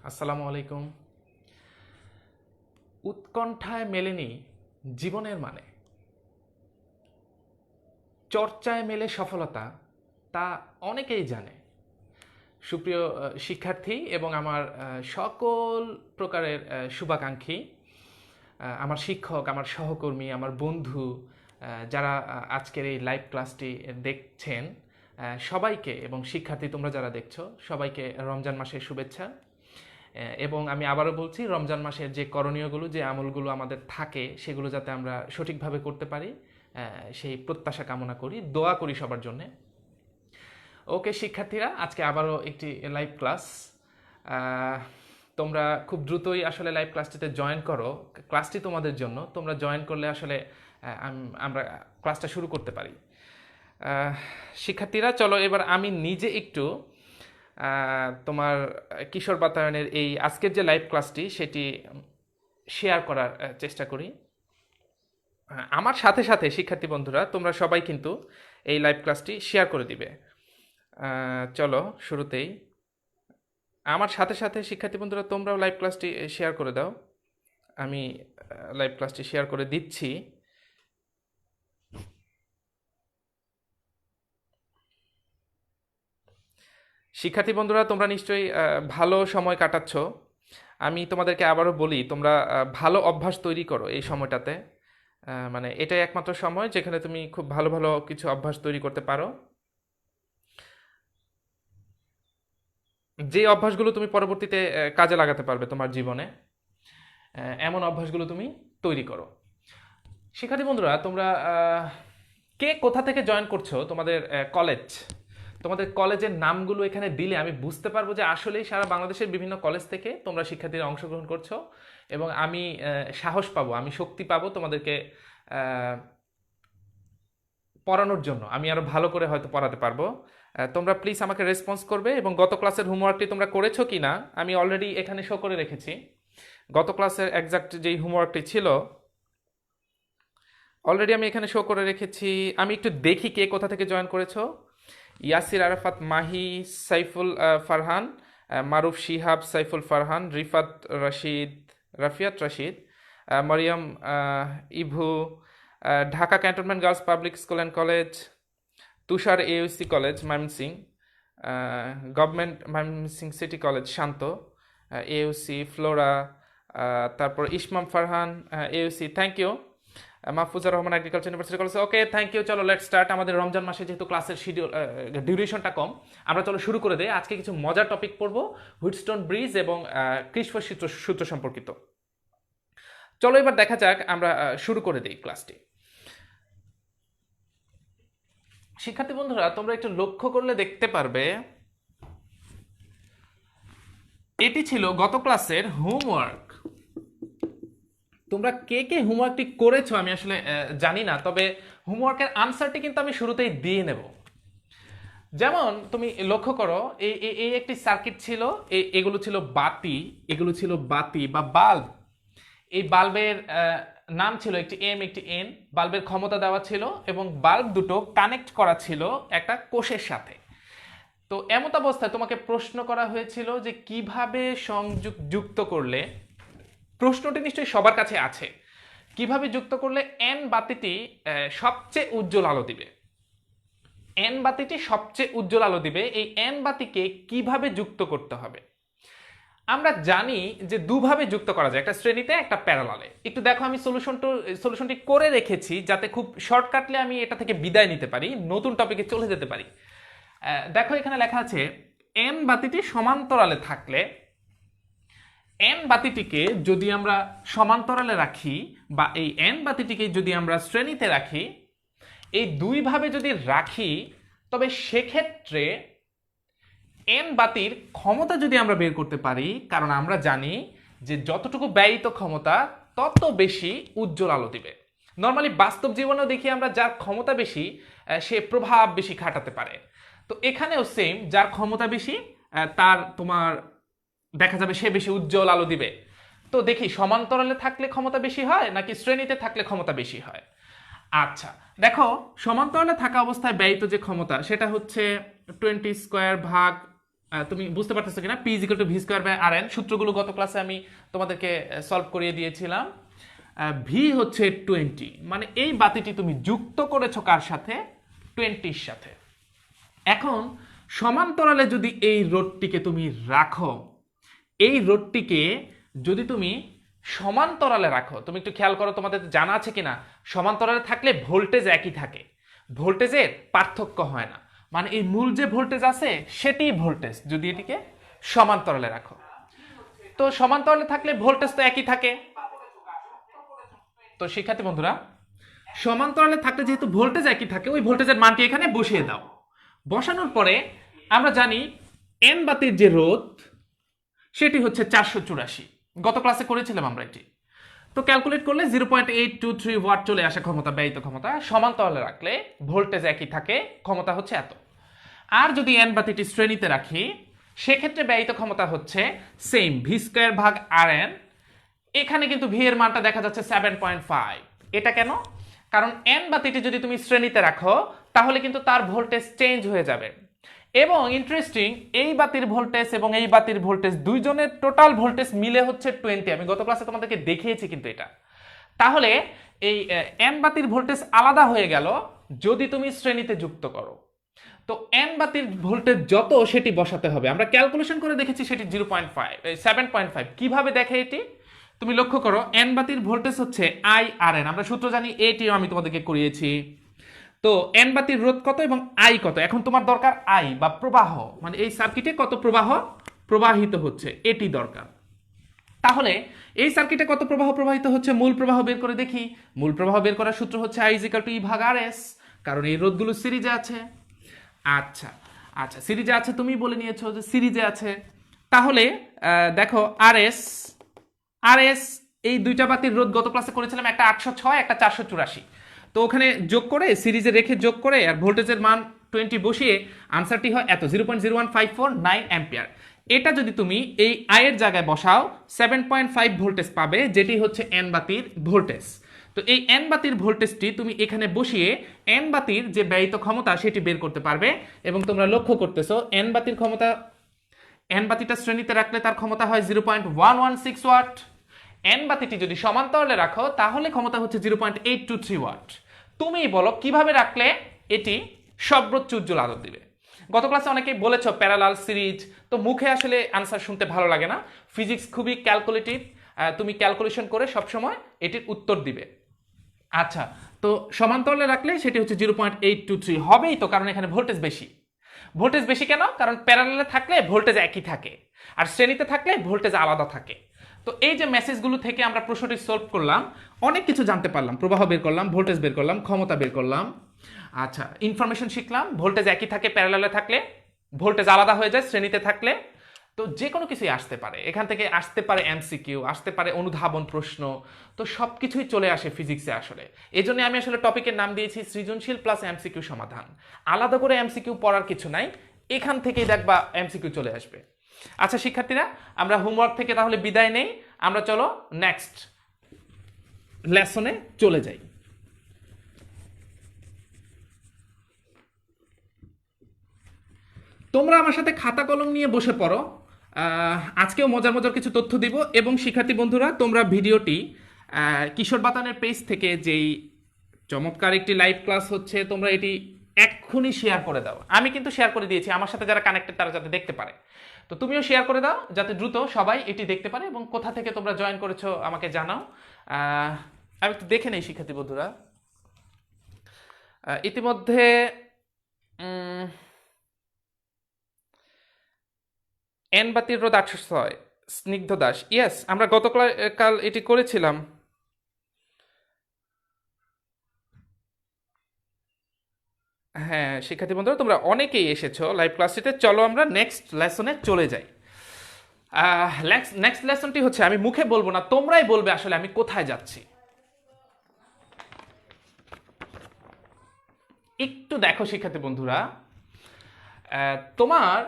আসসালামু আলাইকুম। উৎকণ্ঠায় মেলেনি জীবনের মানে, চর্চায় মেলে সফলতা, তা অনেকেই জানে। সুপ্রিয় শিক্ষার্থী এবং আমার সকল প্রকারের শুভাকাঙ্ক্ষী, আমার শিক্ষক, আমার সহকর্মী, আমার বন্ধু, যারা আজকের এই লাইভ ক্লাসটি দেখছেন, সবাইকে, এবং শিক্ষার্থী তোমরা যারা দেখছো সবাইকে রমজান মাসের শুভেচ্ছা। এবং আমি আবারও বলছি, রমজান মাসের যে করণীয়গুলো, যে আমলগুলো আমাদের থাকে, সেগুলো যাতে আমরা সঠিকভাবে করতে পারি, সেই প্রত্যাশা কামনা করি, দোয়া করি সবার জন্যে। ওকে শিক্ষার্থীরা, আজকে আবারও একটি লাইভ ক্লাস। তোমরা খুব দ্রুতই আসলে লাইভ ক্লাসটিতে জয়েন করো। ক্লাসটি তোমাদের জন্য, তোমরা জয়েন করলে আসলে আমরা ক্লাসটা শুরু করতে পারি। শিক্ষার্থীরা চলো এবার আমি নিজে একটু তোমার কিশোর বাতায়নের এই আজকের যে লাইভ ক্লাসটি সেটি শেয়ার করার চেষ্টা করি। আমার সাথে সাথে শিক্ষার্থী বন্ধুরা তোমরা সবাই কিন্তু এই লাইভ ক্লাসটি শেয়ার করে দিবে। চলো শুরুতেই আমার সাথে সাথে শিক্ষার্থী বন্ধুরা তোমরাও লাইভ ক্লাসটি শেয়ার করে দাও। আমি লাইভ ক্লাসটি শেয়ার করে দিচ্ছি। শিক্ষার্থী বন্ধুরা তোমরা নিশ্চয়ই ভালো সময় কাটাচ্ছ। আমি তোমাদেরকে আবারও বলি, তোমরা ভালো অভ্যাস তৈরি করো এই সময়টাতে। মানে এটাই একমাত্র সময় যেখানে তুমি খুব ভালো ভালো কিছু অভ্যাস তৈরি করতে পারো, যে অভ্যাসগুলো তুমি পরবর্তীতে কাজে লাগাতে পারবে তোমার জীবনে। এমন অভ্যাসগুলো তুমি তৈরি করো। শিক্ষার্থী বন্ধুরা তোমরা কে কোথা থেকে জয়েন করছো, তোমাদের কলেজ, তোমাদের কলেজের নামগুলো এখানে দিলে আমি বুঝতে পারবো যে আসলেই সারা বাংলাদেশের বিভিন্ন কলেজ থেকে তোমরা শিক্ষার্থীরা অংশগ্রহণ করছো, এবং আমি সাহস পাবো, আমি শক্তি পাবো তোমাদেরকে পড়ানোর জন্য। আমি আরো ভালো করে হয়তো পড়াতে পারবো। তোমরা প্লিজ আমাকে রেসপন্স করবে, এবং গত ক্লাসের হোমওয়ার্কটি তোমরা করেছো কি না আমি অলরেডি এখানে শো করে রেখেছি। গত ক্লাসের এক্সাক্ট যেই হোমওয়ার্কটি ছিল অলরেডি আমি এখানে শো করে রেখেছি। আমি একটু দেখি কে কোথা থেকে জয়েন করেছো। Yasir Arafat, Mahi, Saiful Farhan, Maruf Shihab, Saiful Farhan, Rifat Rashid, Rafiyat Rashid, Mariam, Ivu, Dhaka cantonment girls public school and college, Tushar এউসি college Mymensingh, government Mymensingh city college Shanto, এউসি ফ্লোরা, তারপর ইসমাম ফারহান, এউসি, thank you. Mahfuzar Rahman, agriculture university college, okay thank you. চলো লেটস স্টার্ট। আমাদের রমজান মাসে যেহেতু ক্লাসের শিডিউল ডিউরেশনটা কম, আমরা চলো শুরু করে দেই। আজকে কিছু মজার টপিক পড়বো, হুইটস্টোন ব্রিজ এবং ক্রিসফ সূত্র সম্পর্কিত। চলো এবার দেখা যাক, আমরা শুরু করে দিই ক্লাসটি। শিক্ষার্থী বন্ধুরা তোমরা একটু লক্ষ্য করলে দেখতে পারবে এটি ছিল গত ক্লাসের হোমওয়ার্ক। তোমরা কে কে হোমওয়ার্কটি করেছো আমি আসলে জানি না, তবে হোমওয়ার্কের আনসারটি কিন্তু আমি শুরুতেই দিয়ে নেব। যেমন তুমি লক্ষ্য করো, এই একটি সার্কিট ছিল, এগুলো ছিল বাতি, এগুলো ছিল বাতি বা বাল্ব। এই বাল্বের নাম ছিল একটি এম একটি এন, বাল্বের ক্ষমতা দেওয়া ছিল, এবং বাল্ব দুটো কানেক্ট করা ছিল একটা কোষের সাথে। তো এমত অবস্থায় তোমাকে প্রশ্ন করা হয়েছিল যে কিভাবে যুক্ত করলে, প্রশ্নটি নিশ্চয়ই সবার কাছে আছে, কিভাবে যুক্ত করলে এন বাতিটি সবচেয়ে উজ্জ্বল আলো দিবে। এন বাতিটি সবচেয়ে উজ্জ্বল আলো দিবে, এই এন বাতিকে কিভাবে যুক্ত করতে হবে। আমরা জানি যে দুভাবে যুক্ত করা যায়, একটা শ্রেণীতে একটা প্যারালালে। একটু দেখো, আমি সলিউশনটি করে রেখেছি যাতে খুব শর্টকাটলি আমি এটা থেকে বিদায় নিতে পারি, নতুন টপিকে চলে যেতে পারি। দেখো এখানে লেখা আছে এন বাতিটি সমান্তরালে থাকলে, এন বাতিটিকে যদি আমরা সমান্তরালে রাখি, বা এই এন বাতিটিকে যদি আমরা শ্রেণীতে রাখি, এই দুইভাবে যদি রাখি, তবে সেক্ষেত্রে এন বাতির ক্ষমতা যদি আমরা বের করতে পারি, কারণ আমরা জানি যে যতটুকু ব্যয়িত ক্ষমতা তত বেশি উজ্জ্বল আলো দিবে। নর্মালি বাস্তব জীবনেও দেখি আমরা যার ক্ষমতা বেশি সে প্রভাব বেশি খাটাতে পারে। তো এখানেও সেম, যার ক্ষমতা বেশি তার তোমার দেখা যাবে সে বেশি উজ্জ্বল আলো দিবে। তো দেখি সমান্তরালে থাকলে ক্ষমতা বেশি হয় নাকি শ্রেণীতে থাকলে ক্ষমতা বেশি হয়। আচ্ছা দেখো, সমান্তরালে থাকা অবস্থায় ব্যয়িত যে ক্ষমতা সেটা হচ্ছে 20 স্কোয়ার ভাগ তুমি বুঝতে পারতেছো কিনা, P is equal to V square by R N. সূত্রগুলো গত ক্লাসে আমি তোমাদেরকে সলভ করিয়ে দিয়েছিলাম। ভি হচ্ছে 20, মানে এই বাতিটি তুমি যুক্ত করেছো কার সাথে? 20-র সাথে। এখন সমান্তরালে যদি এই রোডটিকে তুমি রাখো, এই রোডটিকে যদি তুমি সমান্তরালে রাখো, তুমি একটু খেয়াল করো, তোমাদের জানা আছে কিনা, সমান্তরালে থাকলে ভোল্টেজ একই থাকে, ভোল্টেজের পার্থক্য হয় না, মানে এই মূল যে ভোল্টেজ আছে সেটি ভোল্টেজ যদি এটিকে সমান্তরালে রাখো। তো সমান্তরালে থাকলে ভোল্টেজ তো একই থাকে। তো শিক্ষার্থী বন্ধুরা, সমান্তরালে থাকলে যেহেতু ভোল্টেজ একই থাকে, ওই ভোল্টেজের মানটি এখানে বসিয়ে দাও। বসানোর পরে আমরা জানি এন বাতির যে রোধ সেটি হচ্ছে 484। গত ক্লাসে করেছিলাম আমরা এটি। তো ক্যালকুলেট করলে 0.823 ওয়াট চলে আসে ক্ষমতা, ব্যয়িত ক্ষমতা। সমান্তরালে রাখলে ভোল্টেজ একই থাকে, ক্ষমতা হচ্ছে এত। আর যদি এন বাতিটি শ্রেণীতে রাখি, সেক্ষেত্রে ব্যয়িত ক্ষমতা হচ্ছে সেম, ভি স্কোয়ার ভাগ আর এন। এখানে কিন্তু ভি এর মানটা দেখা যাচ্ছে 7.5। এটা কেন? কারণ এন বাতিটি যদি তুমি শ্রেণীতে রাখো তাহলে কিন্তু তার ভোল্টেজ চেঞ্জ হয়ে যাবে। এবং ইন্টারেস্টিং, এই বাতির ভোল্টেজ এবং এই বাতির ভোল্টেজ দুইজনের টোটাল ভোল্টেজ মিলে হচ্ছে 20। আমি গত ক্লাসে তোমাদেরকে দেখিয়েছি কিন্তু এটা। তাহলে এই এন বাতির ভোল্টেজ আলাদা হয়ে গেল যদি তুমি শ্রেণীতে যুক্ত করো। তো এন বাতির ভোল্টেজ যত সেটি বসাতে হবে। আমরা ক্যালকুলেশন করে দেখেছি সেটি 7.5। কিভাবে দেখে এটি? তুমি লক্ষ্য করো, এন বাতির ভোল্টেজ হচ্ছে আই আর এন। আমরা সূত্র জানি, এটিও আমি তোমাদেরকে করিয়েছি। তো এন বাতির রোধ কত এবং আই কত? এখন তোমার দরকার আই বা প্রবাহ, মানে এই সার্কিটে কত প্রবাহ প্রবাহিত হচ্ছে এটি দরকার। তাহলে এই সার্কিটে কত প্রবাহ প্রবাহিত হচ্ছে মূল প্রবাহ বের করে দেখি। মূল প্রবাহ বের করার সূত্র হচ্ছে আই ইজিক্যাল টু ই ভাগ আর এস, কারণ এই রোধগুলো সিরিজে আছে। আচ্ছা আচ্ছা, সিরিজে আছে, তুমি বলে নিয়েছো যে সিরিজে আছে। তাহলে দেখো আর এস, এই দুইটা বাতির রোধ গত ক্লাসে করেছিলাম, একটা 806, একটা 484। তো ওখানে যোগ করে, সিরিজে রেখে যোগ করে আর ভোল্টেজের মান 20 বসিয়ে আনসারটি হয় এত, 0.01549 অ্যাম্পিয়ার। এটা যদি তুমি এই আয়ের জায়গায় বসাও 7.5 ভোল্টেজ পাবে, যেটি হচ্ছে এন বাতির ভোল্টেজ। তো এই এন বাতির ভোল্টেজটি তুমি এখানে বসিয়ে এন বাতির যে ব্যয়িত ক্ষমতা সেটি বের করতে পারবে। এবং তোমরা লক্ষ্য করতেছো এন বাতির ক্ষমতা, এন বাতিটা শ্রেণীতে রাখলে তার ক্ষমতা হয় 0.116 ওয়াট। এন বাতিটি যদি সমান্তরালে রাখো তাহলে ক্ষমতা হচ্ছে 0.823 ওয়াট। তুমি বলো কিভাবে রাখলে এটি সর্বোচ্চ উজ্জ্বল আলো দিবে। গত ক্লাসে অনেকেই বলেছো প্যারালাল সিরিজ, তো মুখে আসলে আনসার শুনতে ভালো লাগে না। ফিজিক্স খুবই ক্যালকুলেটিভ, তুমি ক্যালকুলেশন করে সবসময় এটির উত্তর দিবে। আচ্ছা, তো সমান্তরালে রাখলে সেটি হচ্ছে 0.823 হবেই তো, কারণ এখানে ভোল্টেজ বেশি। ভোল্টেজ বেশি কেন? কারণ প্যারালালে থাকলে ভোল্টেজ একই থাকে, আর শ্রেণীতে থাকলে ভোল্টেজ আলাদা থাকে। তো এই যে মেসেজগুলো থেকে আমরা প্রশ্নটি সলভ করলাম, অনেক কিছু জানতে পারলাম। প্রবাহ বের করলাম, ভোল্টেজ বের করলাম, ক্ষমতা বের করলাম। আচ্ছা, ইনফরমেশন শিখলাম, ভোল্টেজ একই থাকে প্যারালালে থাকলে, ভোল্টেজ আলাদা হয়ে যায় শ্রেণীতে থাকলে। তো যে কোনো কিছুই আসতে পারে, এখান থেকে আসতে পারে এমসিকিউ, আসতে পারে অনুধাবন প্রশ্ন, তো সব কিছুই চলে আসে ফিজিক্সে আসলে। এই জন্য আমি আসলে টপিকের নাম দিয়েছি সৃজনশীল প্লাস এমসিকিউ সমাধান। আলাদা করে এমসিকিউ পড়ার কিছু নাই, এখান থেকেই দেখবা এমসিকিউ চলে আসবে। আচ্ছা শিক্ষার্থীরা, আমরা হোমওয়ার্ক থেকে তাহলে বিদায় নেই, আমরা চলো নেক্সট লেসনে চলে যাই। তোমরা আমার সাথে খাতা কলম নিয়ে বসে পড়ো। আজকেও মজার মজার কিছু তথ্য দিব। এবং শিক্ষার্থী বন্ধুরা, তোমরা ভিডিওটি কিশোর বাতানের পেজ থেকে যেই চমৎকার একটি লাইভ ক্লাস হচ্ছে, তোমরা এটি এক্ষুনি শেয়ার করে দাও। আমি কিন্তু শেয়ার করে দিয়েছি, আমার সাথে যারা কানেক্টেড তারা যাতে দেখতে পারে। তো তুমিও শেয়ার করে দাও যাতে দ্রুত সবাই এটি দেখতে পারে। এবং কোথা থেকে তোমরা জয়েন করেছো আমাকে জানাও। আমি একটু দেখে নেই শিক্ষার্থী বন্ধুরা। ইতিমধ্যে এন বাতির রোধ 806, স্নিগ্ধ দাস, ইয়েস আমরা কাল এটি করেছিলাম। হ্যাঁ শিক্ষার্থী বন্ধুরা, তোমরা অনেকেই এসেছো লাইভ ক্লাসটিতে। চলো আমরা নেক্সট লেসনে চলে যাই। নেক্সট লেসনটি হচ্ছে, আমি মুখে বলবো না, তোমরাই বলবে আসলে আমি কোথায় যাচ্ছি। একটু দেখো শিক্ষার্থী বন্ধুরা, তোমার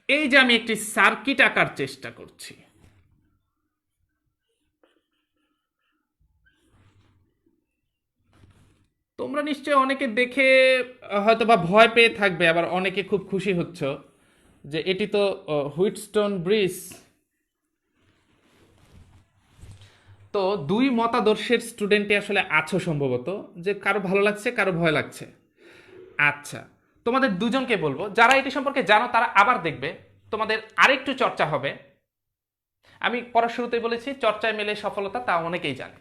এই যে আমি একটি সার্কিট আঁকার চেষ্টা করছি, তোমরা নিশ্চয়ই অনেকে দেখে হয়তো বা ভয় পেয়ে থাকবে, আবার অনেকে খুব খুশি হচ্ছ যে এটি তো হুইটস্টোন ব্রিজ। তো দুই মতাদর্শের স্টুডেন্টে আসলে আছো সম্ভবত, যে কারো ভালো লাগছে কারো ভয় লাগছে। আচ্ছা, তোমাদের দুজনকে বলবো, যারা এটি সম্পর্কে জানো তারা আবার দেখবে, তোমাদের আরেকটু চর্চা হবে। আমি পড়ার শুরুতেই বলেছি চর্চায় মেলে সফলতা, তা অনেকেই জানে।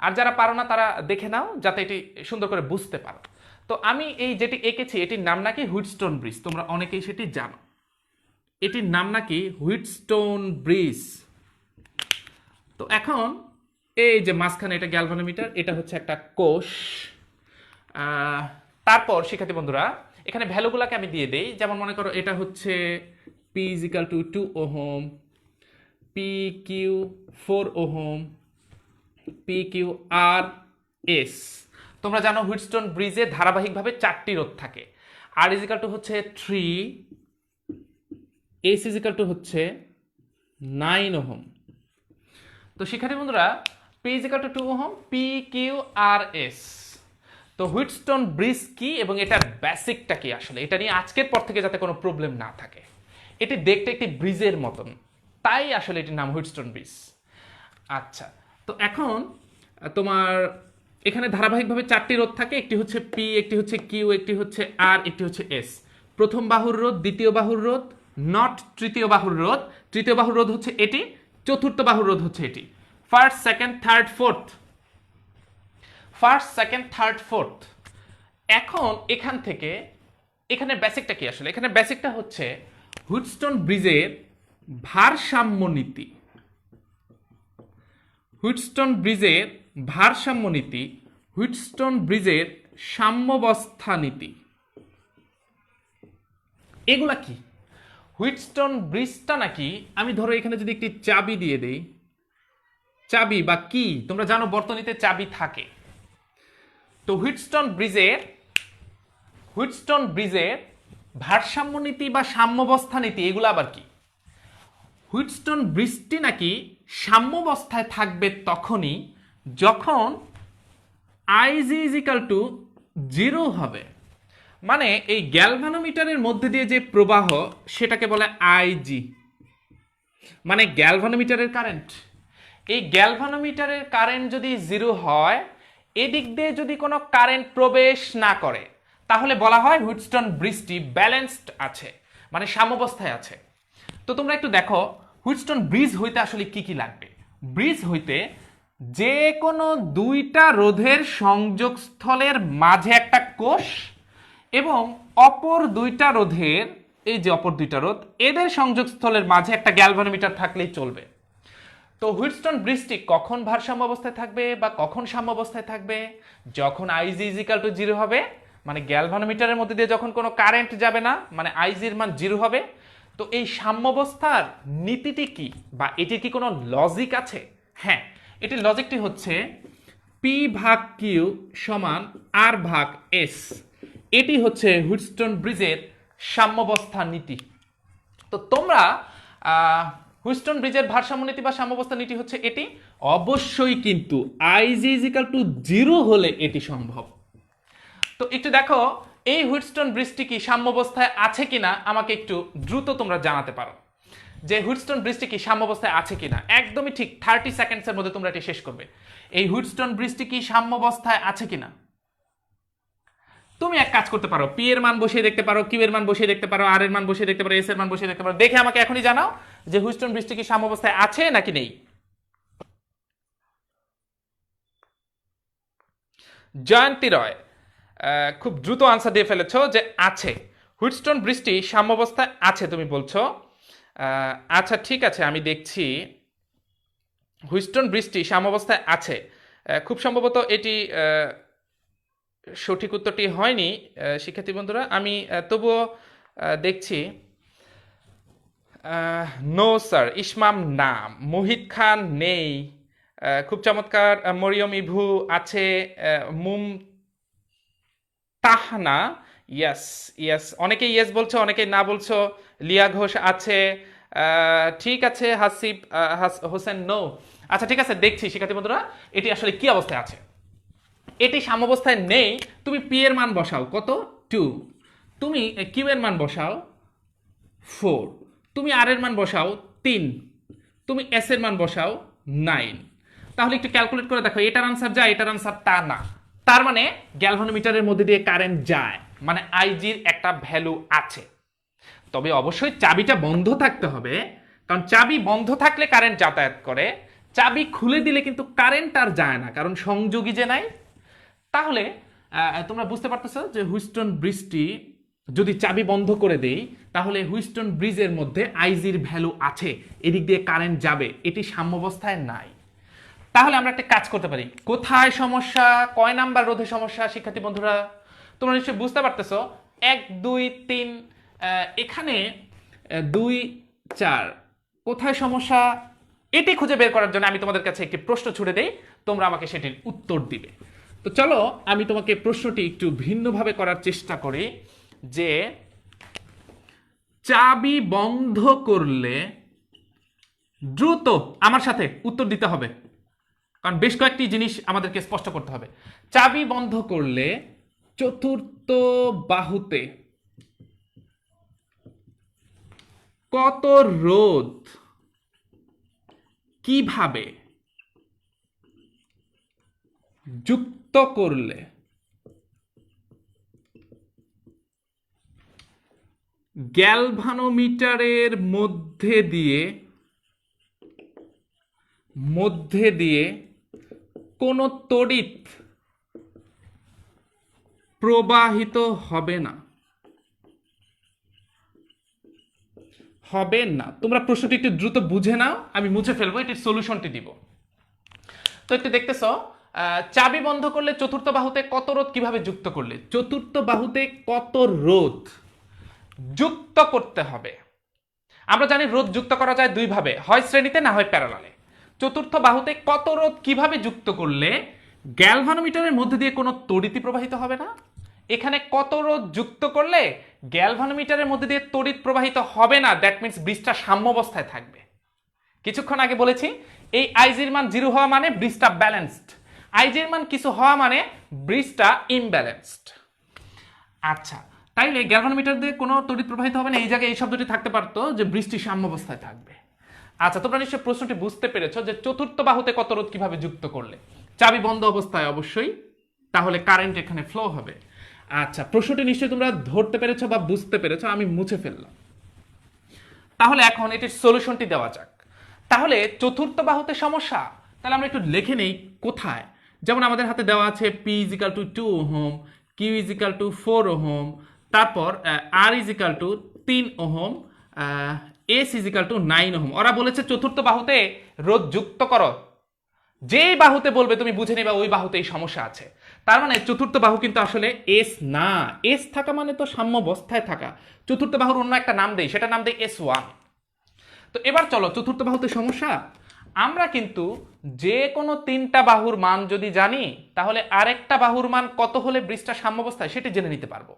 আর যারা পারো না তারা দেখে নাও, যাতে এটি সুন্দর করে বুঝতে পারো। তো আমি এই যেটি এঁকেছি এটির নাম নাকি হুইটস্টোন ব্রিজ, তোমরা অনেকেই সেটি জানো। এটির নাম নাকি হুইটস্টোন ব্রিজ। তো এখন এই যে মাঝখানে এটা গ্যালভানোমিটার, এটা হচ্ছে একটা কোষ। তারপর শিক্ষার্থী বন্ধুরা এখানে ভ্যালুগুলোকে আমি দিয়ে দেই। যেমন মনে করো এটা হচ্ছে P is equal to 2 ohm, P Q 4 ohm, P Q R S. তোমরা জানো হুইটস্টোন ব্রিজে ধারাবাহিকভাবে 4টি রোধ থাকে। আর ইজ ইকাল টু হচ্ছে 3, এস ইজ ইকাল টু হচ্ছে 9 ওহম। তো শিক্ষার্থী বন্ধুরা P is equal to 2 ohm, P Q R S. তো হুইটস্টোন ব্রিজ কি এবং এটার বেসিকটা কি, আসলে এটা নিয়ে আজকের পর থেকে যাতে কোনো প্রবলেম না থাকে। এটি দেখতে একটি ব্রিজের মতন, তাই আসলে এটির নাম হুইটস্টোন ব্রিজ। আচ্ছা, তো এখন তোমার এখানে ধারাবাহিকভাবে 4টি রোধ থাকে, একটি হচ্ছে পি, একটি হচ্ছে কিউ, একটি হচ্ছে আর, একটি হচ্ছে এস। প্রথম বাহুর রোধ, দ্বিতীয় বাহুর রোধ, নট তৃতীয় বাহুর রোধ। তৃতীয় বাহুর রোধ হচ্ছে এটি, চতুর্থ বাহুর রোধ হচ্ছে এটি। First, second, third, fourth. First, second, third, fourth. এখন এখান থেকে এখানে বেসিকটা কি আসলে? এখানে বেসিকটা হচ্ছে হুইটস্টোন ব্রিজের ভারসাম্য নীতি। হুইটস্টোন ব্রিজের ভারসাম্য নীতি, হুইটস্টোন ব্রিজের সাম্যাবস্থা নীতি। এগুলা কি? হুইটস্টোন ব্রিজটা নাকি, আমি ধরো এখানে যদি একটি চাবি দিয়ে দেই, চাবি বা কি, তোমরা জানো বর্তনীতে চাবি থাকে। তো হুইটস্টোন ব্রিজের ভারসাম্য নীতি বা সাম্যাবস্থা নীতি, এগুলো আবার কি? হুইটস্টোন ব্রিজটি নাকি সাম্যাবস্থায় থাকবে তখনই যখন আইজি ইজ ইকাল টু 0 হবে। মানে এই গ্যালভানোমিটারের মধ্যে দিয়ে যে প্রবাহ সেটাকে বলে আইজি, মানে গ্যালভানোমিটারের কারেন্ট। এই গ্যালভানোমিটারের কারেন্ট যদি 0 হয়, এদিক দিয়ে যদি কোনো কারেন্ট প্রবেশ না করে, তাহলে বলা হয় হুইটস্টোন ব্রিজটি ব্যালেন্সড আছে, মানে সাম্যাবস্থায় আছে। তো তোমরা একটু দেখো হুইটস্টোন ব্রিজ হইতে আসলে কি কি লাগবে। ব্রিজ হইতে যে কোনো দুইটা রোধের সংযোগস্থলের মাঝে একটা কোষ এবং অপর দুইটা রোধের, এই যে অপর দুইটা রোধ, এদের সংযোগস্থলের মাঝে একটা গ্যালভানোমিটার থাকলেই চলবে। তো হুইটস্টোন ব্রিজটি কখন ভারসাম্য অবস্থায় থাকবে বা কখন সাম্য অবস্থায় থাকবে? যখন আইজি ইজ ইকাল টু 0 হবে, মানে গ্যালভানোমিটারের মধ্যে দিয়ে যখন কোনো কারেন্ট যাবে না, মানে আইজির মান 0 হবে। তো এই সাম্যাবস্থার নীতিটি কি, বা এটির কি কোনো লজিক আছে? হ্যাঁ, এটির লজিকটি হচ্ছে পি ভাগ কিউ সমান আর ভাগ এস। এটি হচ্ছে হুইটস্টোন ব্রিজের সাম্যাবস্থা নীতি। তো তোমরা হুইটস্টোন ব্রিজের ভারসাম্য নীতি বা সাম্যাবস্থা নীতি হচ্ছে এটি। অবশ্যই কিন্তু আইজি ইজ ইকাল টু 0 হলে এটি সম্ভব। তো একটু দেখো এই হুইটস্টোন ব্রিজটি কি সাম্যাবস্থায় আছে কিনা, আমাকে একটু দ্রুত তোমরা জানাতে পারো যে হুইটস্টোন ব্রিজটি কি সাম্যাবস্থায় আছে কিনা। একদমই ঠিক 30 সেকেন্ডসের মধ্যে তোমরা এটি শেষ করবে। এই হুইটস্টোন ব্রিজটি কি সাম্যাবস্থায় আছে কিনা। তুমি এক কাজ করতে পারো, পি এর মান বসিয়ে দেখতে পারো, কিউ এর মান বসিয়ে দেখতে পারো, আর এর মান বসিয়ে দেখতে পারো, এস এর মান বসিয়ে দেখতে পারো। দেখে আমাকে এখনই জানাও যে হুইটস্টোন ব্রিজটি কি সাম্যাবস্থায় আছে নাকি নেই। জয়ন্তী রয় খুব দ্রুত আনসার দিয়ে ফেলেছো যে আছে। হুইটস্টোন ব্রিজটি সাম্যাবস্থায় আছে তুমি বলছো। আচ্ছা ঠিক আছে, আমি দেখছি। হুইটস্টোন ব্রিজটি সাম্যাবস্থায় আছে, খুব সম্ভবত এটি সঠিক উত্তরটি হয়নি শিক্ষার্থী বন্ধুরা। আমি তবুও দেখছি। নো স্যার, ইসমাম না, মুহিত খান নেই, খুব চমৎকার, মরিয়ম ইভু আছে, মুম তাহনা, ইয়েস ইয়েস, অনেকে ইয়েস বলছো অনেকে না বলছো। লিয়া ঘোষ আছে, ঠিক আছে। হাসিব হোসেন নো। আচ্ছা ঠিক আছে, দেখছি শিক্ষার্থী বন্ধুরা এটি আসলে কি অবস্থায় আছে। এটি সাম্যাবস্থায় নেই, তুমি পি এর মান বসাও কত 2, তুমি কিউ এর মান বসাও 4, তুমি আর এর মান বসাও 3, তুমি এস এর মান বসাও 9। তাহলে একটু ক্যালকুলেট করে দেখো, এটার আনসার যায় এটার আনসার তা না। তার মানে গ্যালভানোমিটারের মধ্যে দিয়ে কারেন্ট যায়, মানে আইজির একটা ভ্যালু আছে। তবে অবশ্যই চাবিটা বন্ধ থাকতে হবে, কারণ চাবি বন্ধ থাকলে কারেন্ট যাতায়াত করে, চাবি খুলে দিলে কিন্তু কারেন্ট আর যায় না, কারণ সংযোগী যে নাই। তাহলে তোমরা বুঝতে পারতেছো যে হুইস্টন ব্রিজটি যদি চাবি বন্ধ করে দেই, তাহলে হুইস্টন ব্রিজের মধ্যে আইজির ভ্যালু আছে, এদিক দিয়ে কারেন্ট যাবে, এটি সাম্যাবস্থায় নাই। তাহলে আমরা একটা কাজ করতে পারি। কোথায় সমস্যা, কয় নাম্বার রোধে সমস্যা শিক্ষার্থী বন্ধুরা? তোমরা নিশ্চয়ই বুঝতে পারতেছো 1 2 3, এখানে 2 4, কোথায় সমস্যা এটি খুঁজে বের করার জন্য আমি তোমাদের কাছে একটি প্রশ্ন ছুড়ে দেই, তোমরা আমাকে সেটির উত্তর দিবে। তো চলো আমি তোমাকে প্রশ্নটি একটু ভিন্নভাবে করার চেষ্টা করি, যে চাবি বন্ধ করলে দ্রুত আমার সাথে উত্তর দিতে হবে, কারণ বেশ কয়েকটি জিনিস আমাদেরকে স্পষ্ট করতে হবে। চাবি বন্ধ করলে চতুর্থ বাহুতে কত রোধ কিভাবে যুক্ত করলে গ্যালভানোমিটারের মধ্যে দিয়ে কোনো তড়িৎ প্রবাহিত হবে না। তোমরা প্রশ্নটি একটু দ্রুত বুঝে নাও, আমি মুছে ফেলবো, এটির সলিউশনটি দিব। তো একটু দেখতেছো, চাবি বন্ধ করলে চতুর্থ বাহুতে কত রোধ কিভাবে যুক্ত করলে, চতুর্থ বাহুতে কত রোধ যুক্ত করতে হবে। আমরা জানি রোধ যুক্ত করা যায় দুই ভাবে, হয় শ্রেণীতে না হয় প্যারালালে। চতুর্থ বাহুতে কত রোধ কিভাবে যুক্ত করলে গ্যালভানোমিটারের মধ্যে দিয়ে কোনো তড়িৎ প্রবাহিত হবে না। এখানে কত রোধ যুক্ত করলে গ্যালভানোমিটারের মধ্যে দিয়ে তড়িৎ প্রবাহিত হবে না, দ্যাট মিন্স ব্রিজটা সাম্যাবস্থায় থাকবে। কিছুক্ষণ আগে বলেছি এই আইজির মান 0 হওয়া মানে ব্রিজটা ব্যালেন্সড, আইজির মান কিছু হওয়া মানে ব্রিজটা ইমব্যালেন্সড। আচ্ছা, তাইলে গ্যালভানোমিটার দিয়ে কোনো তড়িৎ প্রবাহিত হবে না, এই জায়গায় এই শব্দটি থাকতে পারতো যে বৃষ্টি সাম্যাবস্থায় থাকবে। আচ্ছা, তোমরা নিশ্চয়ই প্রশ্নটি বুঝতে পেরেছো যে চতুর্থ বাহুতে কত রোধ কিভাবে যুক্ত করলে, চাবি বন্ধ অবস্থায় অবশ্যই, তাহলে কারেন্ট এখানে ফ্লো হবে। আচ্ছা, প্রশ্নটি নিশ্চয়ই তোমরা ধরতে পেরেছো বা বুঝতে পেরেছো, আমি মুছে ফেললাম। তাহলে এখন এটির সলিউশনটি দেওয়া যাক। তাহলে চতুর্থ বাহুতে সমস্যা, তাহলে আমরা একটু লিখে নেই কোথায়। যেমন আমাদের হাতে দেওয়া আছে P = 2 ওহম, Q = 4 ওহম, তারপর R = 3 ওহম, S = 9 ওহম। ওরা বলেছে চতুর্থ বাহুতে রোধ যুক্ত করো, যেই বাহুতে বলবে তুমি বুঝে নেবা ওই বাহুতে এই সমস্যা আছে। তার মানে চতুর্থ বাহু কিন্তু আসলে এস না, এস থাকা মানে তো সাম্যাবস্থায় থাকা। চতুর্থ বাহুর অন্য একটা নাম দেই, সেটা নাম দেই S1। তো এবার চলো, চতুর্থ বাহুতে সমস্যা, আমরা কিন্তু যে কোনো 3টা বাহুর মান যদি জানি, তাহলে আরেকটা বাহুর মান কত হলে ব্রিজটা সাম্যাবস্থায় সেটি জেনে নিতে পারবো।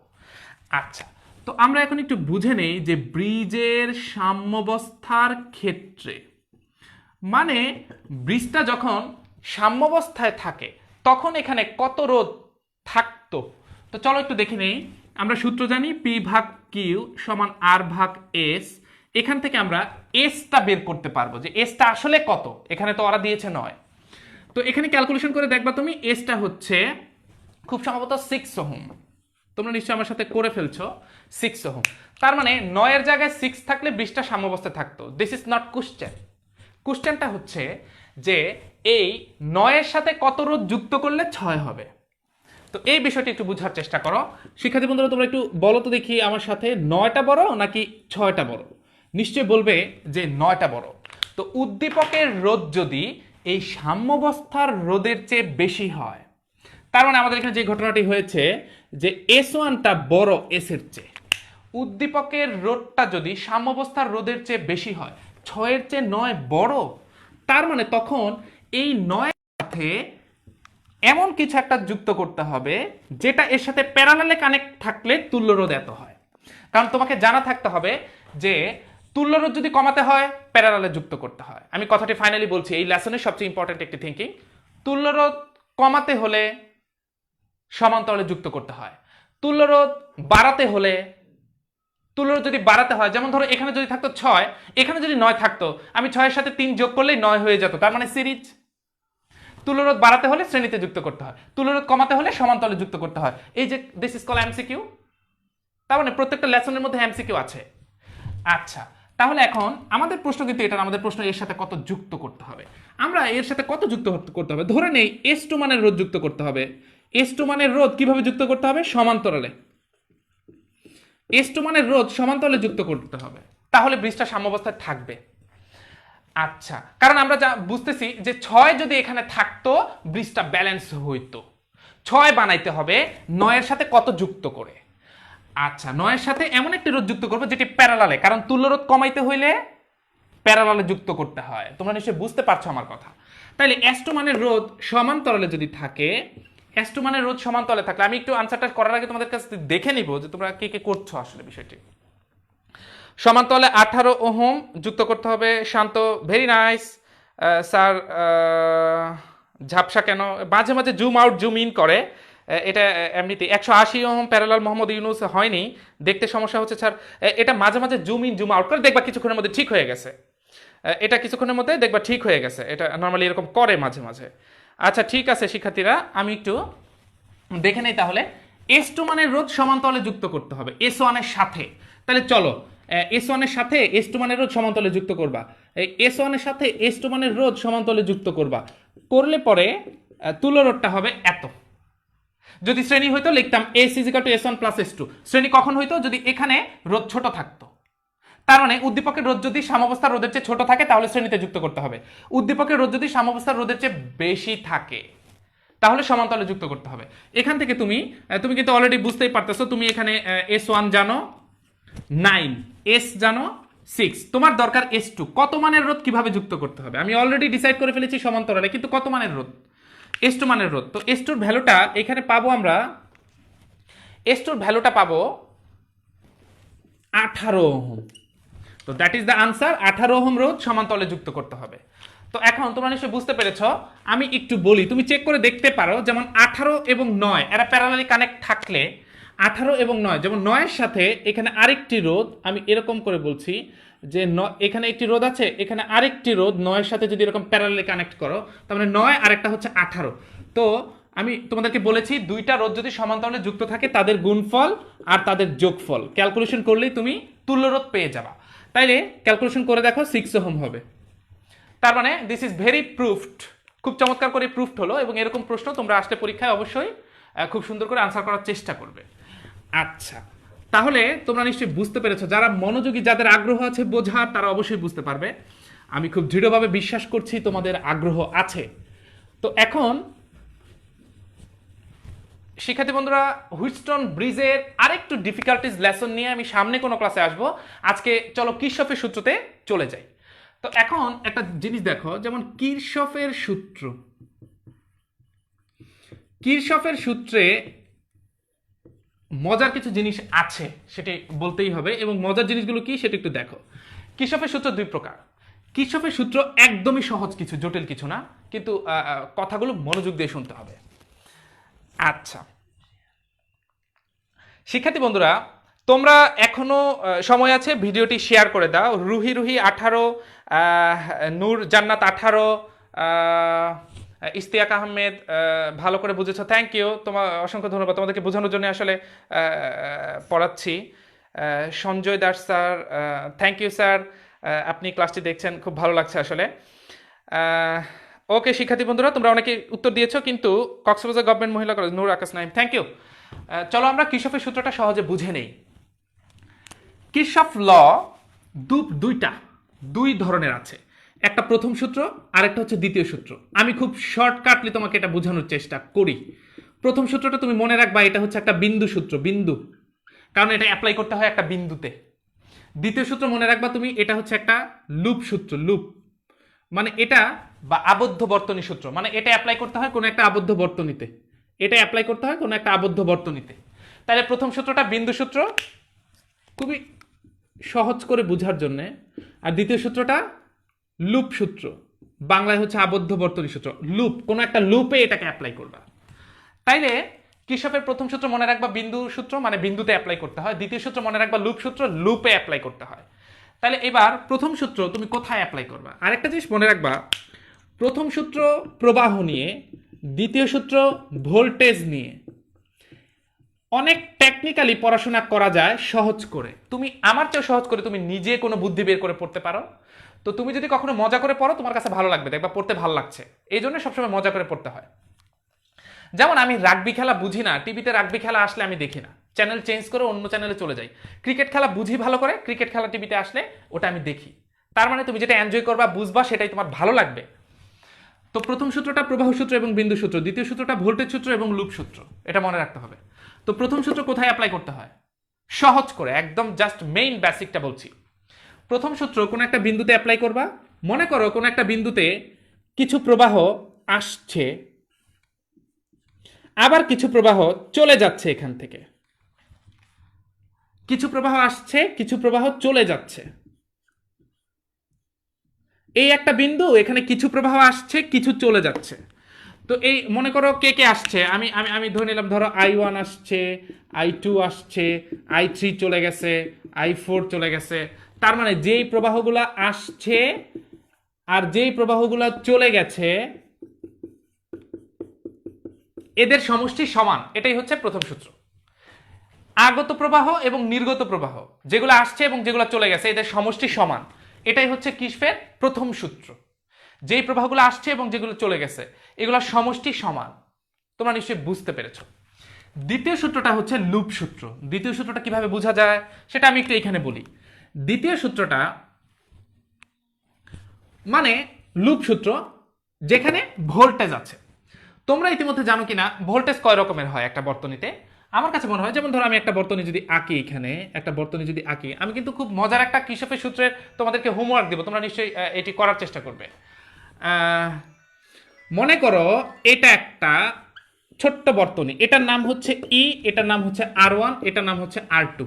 আচ্ছা, তো আমরা এখন একটু বুঝে নেই যে ব্রিজের সাম্যাবস্থার ক্ষেত্রে, মানে ব্রিজটা যখন সাম্যাবস্থায় থাকে তখন এখানে কত রোধ থাকতো। তো চলো একটু দেখে নেই। আমরা সূত্র জানি P/Q = R/S। এখান থেকে আমরা এসটা বের করতে পারবো যে এসটা আসলে কত, এখানে তো ওরা দিয়েছে 9। তো এখানে ক্যালকুলেশন করে দেখবা তুমি, এসটা হচ্ছে খুব সম্ভবত 6 ওহম। তোমরা নিশ্চয়ই আমার সাথে করে ফেলছো 6 ওহম। তার মানে 9 এর জায়গায় 6 থাকলে ব্রিজটা সাম্যাবস্থায় থাকতো। This is not question. কোশ্চেনটা হচ্ছে যে এই 9 এর সাথে কত রোধ যুক্ত করলে 6 হবে। তো এই বিষয়টি একটু বোঝার চেষ্টা করো শিক্ষার্থী বন্ধুরা। তোমরা একটু বলো তো দেখি আমার সাথে, 9টা বড় নাকি 6টা বড়? নিশ্চয়ই বলবে যে 9টা বড়। তো উদ্দীপকের রোধ যদি এই সাম্যাবস্থার রোধের চেয়ে বেশি হয়, তার মানে আমাদের এখানে যে ঘটনাটি হয়েছে যে S1টা বড় S এর চেয়ে। উদ্দীপকের রোধটা যদি সাম্যাবস্থার রোধের চেয়ে বেশি হয়, 6 এর চেয়ে 9 বড়, তার মানে তখন এই 9 এর সাথে এমন কিছু একটা যুক্ত করতে হবে যেটা এর সাথে প্যারালালে কানেক্ট থাকলে তুল্য রোধ এত হয়। কারণ তোমাকে জানা থাকতে হবে যে তুল্য রোধ যদি কমাতে হয় প্যারালালে যুক্ত করতে হয়। আমি কথাটি ফাইনালি বলছি, এই লেসনের সবচেয়ে ইম্পর্টেন্ট একটি থিঙ্কিং। তুল্য রোধ কমাতে হলে সমান্তরালে যুক্ত করতে হয়। তুল্যরোধ বাড়াতে হলে, তুল্যরোধ যদি বাড়াতে হয়, যেমন ধরো এখানে যদি থাকতো 6, এখানে যদি 9 থাকতো, আমি 6-এর সাথে 3 যোগ করলেই 9 হয়ে যেত, তার মানে সিরিজ। তুল্যরোধ বাড়াতে হলে শ্রেণীতে যুক্ত করতে হয়, তুল্যরোধ কমাতে হলে সমান্তরালে যুক্ত করতে হয়। এই যে দিস ইজ কল এমসিকিউ। তার মানে প্রত্যেকটা লেসনের মধ্যে এমসিকিউ আছে। আচ্ছা, তাহলে এখন আমাদের প্রশ্ন কিন্তু এটা, আমাদের প্রশ্ন এর সাথে কত যুক্ত করতে হবে। আমরা এর সাথে কত যুক্ত করতে হবে, ধরে নেই S2 মানের রোধ যুক্ত করতে হবে। S2 মানের রোধ কিভাবে যুক্ত করতে হবে? সমান্তরালে। S2 মানের রোধ সমান্তরালে যুক্ত করতে হবে, তাহলে ব্রিজটা সাম্যাবস্থায় থাকবে। আচ্ছা, কারণ আমরা যা বুঝতেছি যে 6 যদি এখানে থাকতো ব্রিজটা ব্যালেন্স হইতো। 6 বানাইতে হবে 9-এর সাথে কত যুক্ত করে। আচ্ছা, 9-এর সাথে এমন একটি রোধ যুক্ত করবো যেটি প্যারালালে, কারণ তুল্য রোধ কমাইতে হইলে প্যারালালে যুক্ত করতে হয়। তোমরা নিশ্চয়ই বুঝতে পারছো আমার কথা। তাইলে S2 মানের রোধ সমান্তরালে যদি থাকে, S2 মানের রোধ সমান্তরালে থাকলে, আমি একটু আনসারটা করার আগে তোমাদের কাছে দেখে নিব যে তোমরা কি কি করছো আসলে বিষয়টি। সমান্তরালে 18 ওহম যুক্ত করতে হবে। শান্ত, ভেরি নাইস স্যার। ঝাপসা কেন? মাঝে মাঝে জুম আউট জুম ইন করে, এটা এমনিতে। 180 ওহম প্যারালাল মোহাম্মদ ইউনুস হয়নি, দেখতে সমস্যা হচ্ছে স্যার। এটা মাঝে মাঝে জুম ইন জুম আউট করে, দেখবা কিছুক্ষণের মধ্যে ঠিক হয়ে গেছে। এটা কিছুক্ষণের মধ্যে দেখবা ঠিক হয়ে গেছে, এটা নর্মালি এরকম করে মাঝে মাঝে। আচ্ছা ঠিক আছে শিক্ষার্থীরা, আমি একটু দেখে নেই তাহলে। S2 মানের রোধ সমান্তরালে যুক্ত করতে হবে S1 এর সাথে। তাহলে চলো S1 এর সাথে S2 মানের রোধ সমান্তরালে যুক্ত করবা। এই S1 এর সাথে S2 মানের রোধ সমান্তরালে যুক্ত করবা, করলে পরে তুল্য রোধটা হবে এত। যদি শ্রেণী হইতো লিখতাম S = S1 + S2। শ্রেণী কখন হইতো? যদি এখানে রোধ ছোট থাকতো। তার মানে উদ্দীপকের রোধ যদি সাম্যাবস্থার রোধের চেয়ে ছোট থাকে তাহলে শ্রেণীতে যুক্ত করতে হবে। উদ্দীপকের রোধ যদি সাম্যাবস্থার রোধের চেয়ে বেশি থাকে তাহলে সমান্তরালে যুক্ত করতে হবে। এখান থেকে তুমি কিন্তু অলরেডি বুঝতেই পারতেছো, তুমি এখানে S1 জানো 9, S জানো 6, তোমার দরকার S2। কত মানের রোধ কিভাবে যুক্ত করতে হবে আমি অলরেডি ডিসাইড করে ফেলেছি সমান্তরালে, কিন্তু কত মানের রোধ? S2 মানের রোধ। তো S2 এর ভ্যালুটা এখানে পাবো আমরা, S2 এর ভ্যালুটা পাবো 18 ওহম। তো that is the answer. 18 ohm রোধ সমান্তরালে যুক্ত করতে হবে। তো এখন তোমরা নিশ্চয়ই বুঝতে পেরেছো। আমি একটু বলি, তুমি চেক করে দেখতে পারো, যেমন 18 এবং 9 এরা প্যারালালি কানেক্ট থাকলে 18 এবং 9, যেমন 9-এর সাথে এখানে আরেকটি রোধ, আমি এরকম করে বলছি যে এখানে একটি রোধ আছে, এখানে আরেকটি রোধ 9-এর সাথে যদি এরকম প্যারালালি কানেক্ট করো, তার মানে 9 আরেকটা হচ্ছে 18। তো আমি তোমাদেরকে বলেছি দুইটা রোধ যদি সমান্তরালে যুক্ত থাকে তাদের গুণফল আর তাদের যোগফল ক্যালকুলেশন করলেই তুমি তুল্য রোধ পেয়ে যাবা। তাইলে ক্যালকুলেশন করে দেখো 6 ওহম হবে। তার মানে দিস ইজ ভেরি প্রুফড, খুব চমৎকার করে প্রুফড হলো। এবং এরকম প্রশ্ন তোমরা আসলে পরীক্ষায় অবশ্যই খুব সুন্দর করে আনসার করার চেষ্টা করবে। আচ্ছা, তাহলে তোমরা নিশ্চয়ই বুঝতে পেরেছো, যারা মনোযোগী, যাদের আগ্রহ আছে বোঝার, তারা অবশ্যই বুঝতে পারবে। আমি খুব দৃঢ়ভাবে বিশ্বাস করছি তোমাদের আগ্রহ আছে। তো এখন শিক্ষার্থী বন্ধুরা, হুইটস্টোন ব্রিজের আরেকটু ডিফিকাল্টিজ লেসন নিয়ে আমি সামনে কোনো ক্লাসে আসবো। আজকে চলো কিরশফের সূত্রতে চলে যাই। তো এখন একটা জিনিস দেখো, যেমন কিরশফের সূত্র, কিরশফের সূত্রে মজার কিছু জিনিস আছে, সেটি বলতেই হবে। এবং মজার জিনিসগুলো কি সেটা একটু দেখো। কিরশফের সূত্র দুই প্রকার। কিরশফের সূত্র একদমই সহজ কিছু, জটিল কিছু না, কিন্তু কথাগুলো মনোযোগ দিয়ে শুনতে হবে। আচ্ছা শিক্ষার্থী বন্ধুরা, তোমরা এখনো সময় আছে, ভিডিওটি শেয়ার করে দাও। রুহি 18, নূর জান্নাত 18, ইস্তিয়াক আহমেদ ভালো করে বুঝেছো, থ্যাংক ইউ, তোমার অসংখ্য ধন্যবাদ। তোমাদেরকে বোঝানোর জন্য আসলে পড়াচ্ছি। Sanjay Das sir, thank you sir, আপনি ক্লাসটি দেখছেন, খুব ভালো লাগছে আসলে। ওকে শিক্ষার্থী বন্ধুরা, তোমরা অনেকে উত্তর দিয়েছো, কিন্তু Cox's Bazar government Mahila college, Noor Akash Naim, thank you. চলো আমরা কিরশফের সূত্রটা সহজে বুঝে নেই। কিরশফ ল দুই ধরনের আছে, একটা প্রথম সূত্র আর একটা হচ্ছে দ্বিতীয় সূত্র। আমি খুব শর্টকাটলি তোমাকে এটা বোঝানোর চেষ্টা করি। প্রথম সূত্রটা তুমি মনে রাখবা, এটা হচ্ছে একটা বিন্দু সূত্র, বিন্দু, কারণ এটা অ্যাপ্লাই করতে হয় একটা বিন্দুতে। দ্বিতীয় সূত্র মনে রাখবা তুমি, এটা হচ্ছে একটা লুপ সূত্র, লুপ মানে এটা, বা আবদ্ধ বর্তনী সূত্র, মানে এটা অ্যাপ্লাই করতে হয় কোনো একটা আবদ্ধ বর্তনীতে, এটা অ্যাপ্লাই করতে হয় কোনো একটা আবদ্ধ বর্তনীতে। তাহলে প্রথম সূত্রটা বিন্দু সূত্র, খুবই সহজ করে বোঝার জন্য। আর দ্বিতীয় সূত্রটা লুপ সূত্র, বাংলায় হচ্ছে আবদ্ধ বর্তনী সূত্র। লুপ, কোনো একটা লুপে এটাকে অ্যাপ্লাই করবা। তাইলে কির্চফের প্রথম সূত্র মনে রাখবা বিন্দু সূত্র, মানে বিন্দুতে অ্যাপ্লাই করতে হয়। দ্বিতীয় সূত্র মনে রাখবা লুপ সূত্র, লুপে অ্যাপ্লাই করতে হয়। তাহলে এবার প্রথম সূত্র তুমি কোথায় অ্যাপ্লাই করবা? আরেকটা জিনিস মনে রাখবা, প্রথম সূত্র প্রবাহ নিয়ে, দ্বিতীয় সূত্র ভোল্টেজ নিয়ে অনেক টেকনিক্যালি পড়াশোনা করা যায় সহজ করে। তুমি আমার চেয়ে সহজ করে তুমি নিজে কোনো বুদ্ধি বের করে পড়তে পারো। তো তুমি যদি কখনো মজা করে পড়ো, তোমার কাছে ভালো লাগবে, দেখবা পড়তে ভালো লাগছে। এই জন্য সবসময় মজা করে পড়তে হয়। যেমন আমি রাগবি খেলা বুঝি না, টিভিতে রাগবি খেলা আসলে আমি দেখি না, চ্যানেল চেঞ্জ করে অন্য চ্যানেলে চলে যাই। ক্রিকেট খেলা বুঝি ভালো করে, ক্রিকেট খেলা টিভিতে আসলে ওটা আমি দেখি। তার মানে তুমি যেটা এনজয় করবা, বুঝবা, সেটাই তোমার ভালো লাগবে। তো প্রথম সূত্রটা প্রবাহ সূত্র এবং বিন্দু সূত্র, দ্বিতীয় সূত্রটা ভোল্টেজ সূত্র এবং লুপ সূত্র, এটা মনে রাখতে হবে। তো প্রথম সূত্র কোথায় অ্যাপ্লাই করতে হয়? সহজ করে একদম জাস্ট মেইন বেসিকটা বলছি। প্রথম সূত্র কোন একটা বিন্দুতে অ্যাপ্লাই করবা। মনে করো কোন একটা বিন্দুতে কিছু প্রবাহ আসছে, আবার কিছু প্রবাহ চলে যাচ্ছে। এখান থেকে কিছু প্রবাহ আসছে, কিছু প্রবাহ চলে যাচ্ছে। এই একটা বিন্দু, এখানে কিছু প্রবাহ আসছে, কিছু চলে যাচ্ছে। তো এই মনে করো কে কে আসছে, আমি আমি আমি ধরে নিলাম, ধরো I1 আসছে, I2 আসছে, I3 চলে গেছে, I4 চলে গেছে। তার মানে যেই প্রবাহগুলো আসছে আর যেই প্রবাহগুলো চলে গেছে, এদের সমষ্টি সমান। এটাই হচ্ছে প্রথম সূত্র। আগত প্রবাহ এবং নির্গত প্রবাহ, যেগুলো আসছে এবং যেগুলো চলে গেছে, এদের সমষ্টি সমান। এটাই হচ্ছে কির্চফের প্রথম সূত্র। যেই প্রবাহগুলো আসছে এবং যেগুলো চলে গেছে, এগুলোর সমষ্টি সমান। তোমরা নিশ্চয়ই বুঝতে পেরেছো। দ্বিতীয় সূত্রটা হচ্ছে লুপ সূত্র। দ্বিতীয় সূত্রটা কিভাবে বোঝা যায় সেটা আমি একটু এখানে বলি। দ্বিতীয় সূত্রটা মানে লুপ সূত্র, যেখানে ভোল্টেজ আছে। তোমরা ইতিমধ্যে জানো কিনা ভোল্টেজ কয় রকমের হয় একটা বর্তনীতে? আমার কাছে মনে হয়, যেমন ধরো আমি একটা বর্তনী যদি আঁকি, এখানে একটা বর্তনী যদি আঁকি, আমি কিন্তু খুব মজার একটা কির্চফের সূত্রের তোমাদেরকে হোমওয়ার্ক দেবো, তোমরা নিশ্চয়ই এটি করার চেষ্টা করবে। মনে করো এটা একটা ছোট্ট বর্তনী, এটার নাম হচ্ছে ই, এটার নাম হচ্ছে R1, এটার নাম হচ্ছে R2।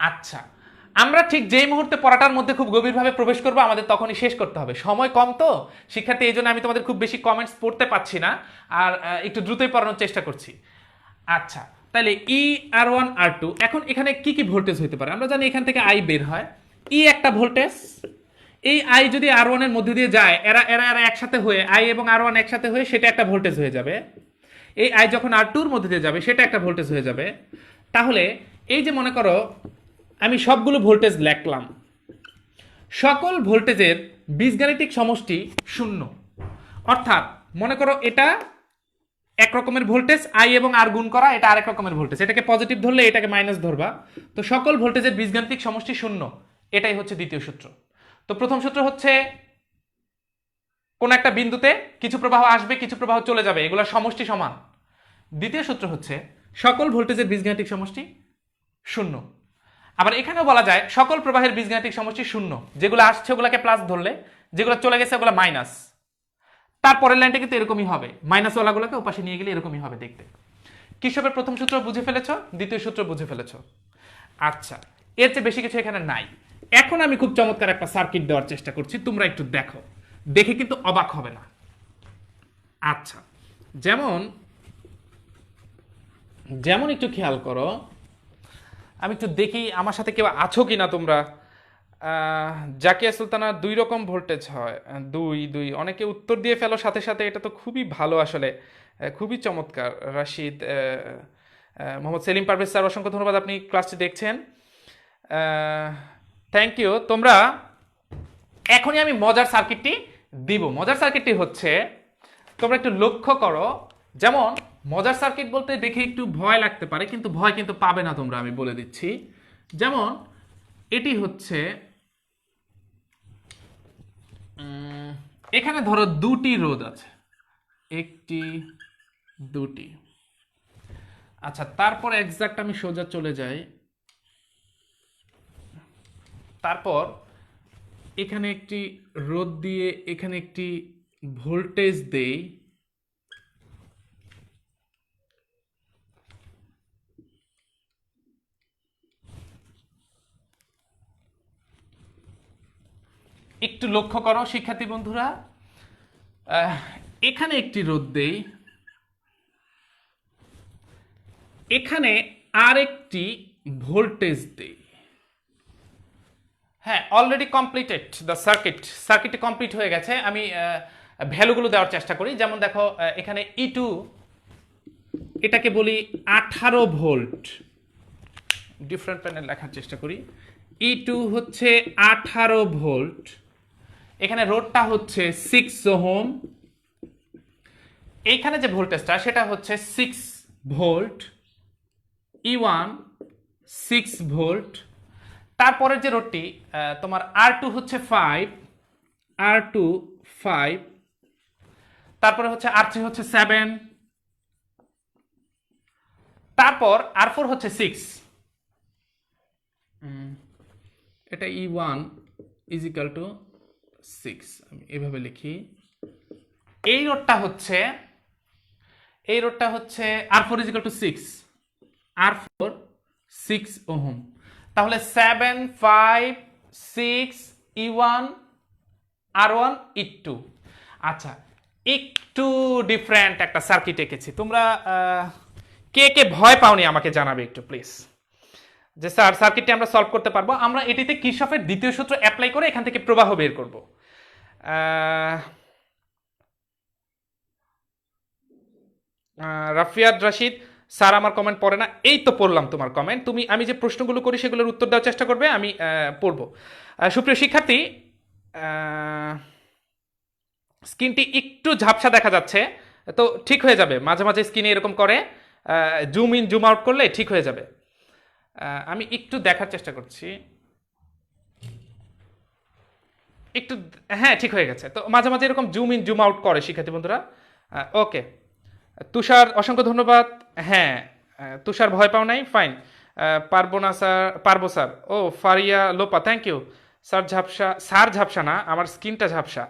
আচ্ছা, আমরা ঠিক যেই মুহূর্তে পড়াটার মধ্যে খুব গভীরভাবে প্রবেশ করবো, আমাদের তখনই শেষ করতে হবে। সময় কম তো শিক্ষার্থী, এই জন্য আমি তোমাদের খুব বেশি কমেন্টস পড়তে পাচ্ছি না, আর একটু দ্রুতই পড়ানোর চেষ্টা করছি। আচ্ছা, তাহলে R1 R2, এখন এখানে কি কি ভোল্টেজ হতে পারে? আমরা জানি এখান থেকে আই বের হয়, একটা ভোল্টেজ। এই আই যদি R1 এর মধ্যে দিয়ে যায়, এরা এরা এরা একসাথে হয়ে, আই এবং R1 একসাথে হয়ে সেটা একটা ভোল্টেজ হয়ে যাবে। এই আই যখন R2 এর মধ্যে দিয়ে যাবে, সেটা একটা ভোল্টেজ হয়ে যাবে। তাহলে এই যে মনে করো আমি সবগুলো ভোল্টেজ লিখলাম, সকল ভোল্টেজের বীজগাণিতিক সমষ্টি 0। অর্থাৎ মনে করো এটা এক রকমের ভোল্টেজ, আই এবং আর গুণ করা, এটা আরেক রকমের ভোল্টেজ। এটাকে পজিটিভ ধরলে এটাকে মাইনাস ধরবা। তো সকল ভোল্টেজের বীজগাণিতিক সমষ্টি 0, এটাই হচ্ছে দ্বিতীয় সূত্র। তো প্রথম সূত্র হচ্ছে কোন একটা বিন্দুতে কিছু প্রবাহ আসবে, কিছু প্রবাহ চলে যাবে, এগুলোর সমষ্টি সমান। দ্বিতীয় সূত্র হচ্ছে সকল ভোল্টেজের বীজগাণিতিক সমষ্টি 0। আবার এখানেও বলা যায় সকল প্রবাহের বীজগাণিতিক সমষ্টি 0, যেগুলো আসছে ওগুলোকে প্লাস ধরলে, যেগুলো চলে গেছে ওগুলো মাইনাস। তারপরের লাইনটা কিন্তু এরকমই হবে, মাইনাস ওয়ালাগুলোকে ওপাশে নিয়ে গেলে এরকমই হবে দেখতে। কির্চফের প্রথম সূত্র বুঝে ফেলেছো, দ্বিতীয় সূত্র বুঝে ফেলেছো। আচ্ছা, এর চেয়ে বেশি কিছু এখানে নাই। এখন আমি খুব চমৎকার একটা সার্কিট দেওয়ার চেষ্টা করছি, তোমরা একটু দেখো, দেখে কিন্তু অবাক হবে না। আচ্ছা, যেমন যেমন একটু খেয়াল করো, আমি একটু দেখি আমার সাথে কেউ আছো কিনা তোমরা। জাকিয়া সুলতানা, 2 রকম ভোল্টেজ হয়, 2 অনেকে উত্তর দিয়ে ফেলো সাথে সাথে, এটা তো খুবই ভালো আসলে, খুবই চমৎকার। রাশিদ, মোহাম্মদ সেলিম পারভেজ স্যার, অসংখ্য ধন্যবাদ, আপনি ক্লাসটি দেখছেন, থ্যাংক ইউ। তোমরা এখনই আমি মজার সার্কিটটি দিব। মজার সার্কিটটি হচ্ছে, তোমরা একটু লক্ষ্য করো, যেমন মজার সার্কিট বলতে দেখে একটু ভয় লাগতে পারে, কিন্তু ভয় কিন্তু পাবে না তোমরা, আমি বলে দিচ্ছি। যেমন এটি হচ্ছে, এখানে ধরো 2টি রোধ আছে, 1টি 2টি। আচ্ছা, তারপর এক্সাক্ট আমি সোজা চলে যাই, তারপর এখানে একটি রোধ দিয়ে এখানে একটি ভোল্টেজ দেই, একটু লক্ষ্য করো শিক্ষার্থী বন্ধুরা, এখানে একটি রোধ দেই, এখানে আরেকটি ভোল্টেজ দেই। হ্যাঁ, অলরেডি কমপ্লিটেড দ্য সার্কিটটি কমপ্লিট হয়ে গেছে। আমি ভ্যালুগুলো দেওয়ার চেষ্টা করি। যেমন দেখো এখানে E2 এটাকে বলি 18 ভোল্ট। ডিফারেন্ট প্যানেল লেখার চেষ্টা করি। E2 হচ্ছে 18 ভোল্ট। এখানে রোধটা হচ্ছে 6 ওহম। এইখানে যে ভোল্টেজটা সেটা হচ্ছে 6 ভোল্ট। E1 6 volt. তারপরের যে রোধটি তোমার R2 হচ্ছে 5, তারপরে হচ্ছে R3 হচ্ছে 7, তারপর R4 হচ্ছে 6। এটা E1 ইজ ইকাল টু 6, আমি এভাবে লিখি। এই রোধটা হচ্ছে R4 is equal two 6, R4 6 ohm. তাহলে 7, 5, 6, E1, R1, E2। আচ্ছা, একটু ডিফারেন্ট একটা সার্কিট এঁকেছি। তোমরা কে কে ভয় পাওনি আমাকে জানাবে একটু প্লিজ, যে স্যার সার্কিটটি আমরা সলভ করতে পারবো। আমরা এটিতে কিরশফের দ্বিতীয় সূত্র অ্যাপ্লাই করে এখান থেকে প্রবাহ বের করব। রাফিয়াদ রাশিদ, স্যার আমার কমেন্ট পড়ে না। এই তো পড়লাম তোমার কমেন্ট। আমি যে প্রশ্নগুলো করি সেগুলোর উত্তর দেওয়ার চেষ্টা করবে, আমি পড়বো। সুপ্রিয় শিক্ষার্থী, স্ক্রিনটি একটু ঝাপসা দেখা যাচ্ছে, তো ঠিক হয়ে যাবে। মাঝে মাঝে স্ক্রিনে এরকম করে, জুম ইন জুম আউট করলে ঠিক হয়ে যাবে। আমি একটু দেখার চেষ্টা করছি, একটু, হ্যাঁ ঠিক হয়ে গেছে। তো মাঝে মাঝে এরকম জুম ইন জুম আউট করে শিক্ষার্থী বন্ধুরা। ওকে, তুষার অসংখ্য ধন্যবাদ। হ্যাঁ, তুষার ভয় পাও নাই, ফাইন। পারবো স্যার। ও Faria Lopa, thank you. Sir ঝাপসা না, আমার স্কিনটা ঝাপসা।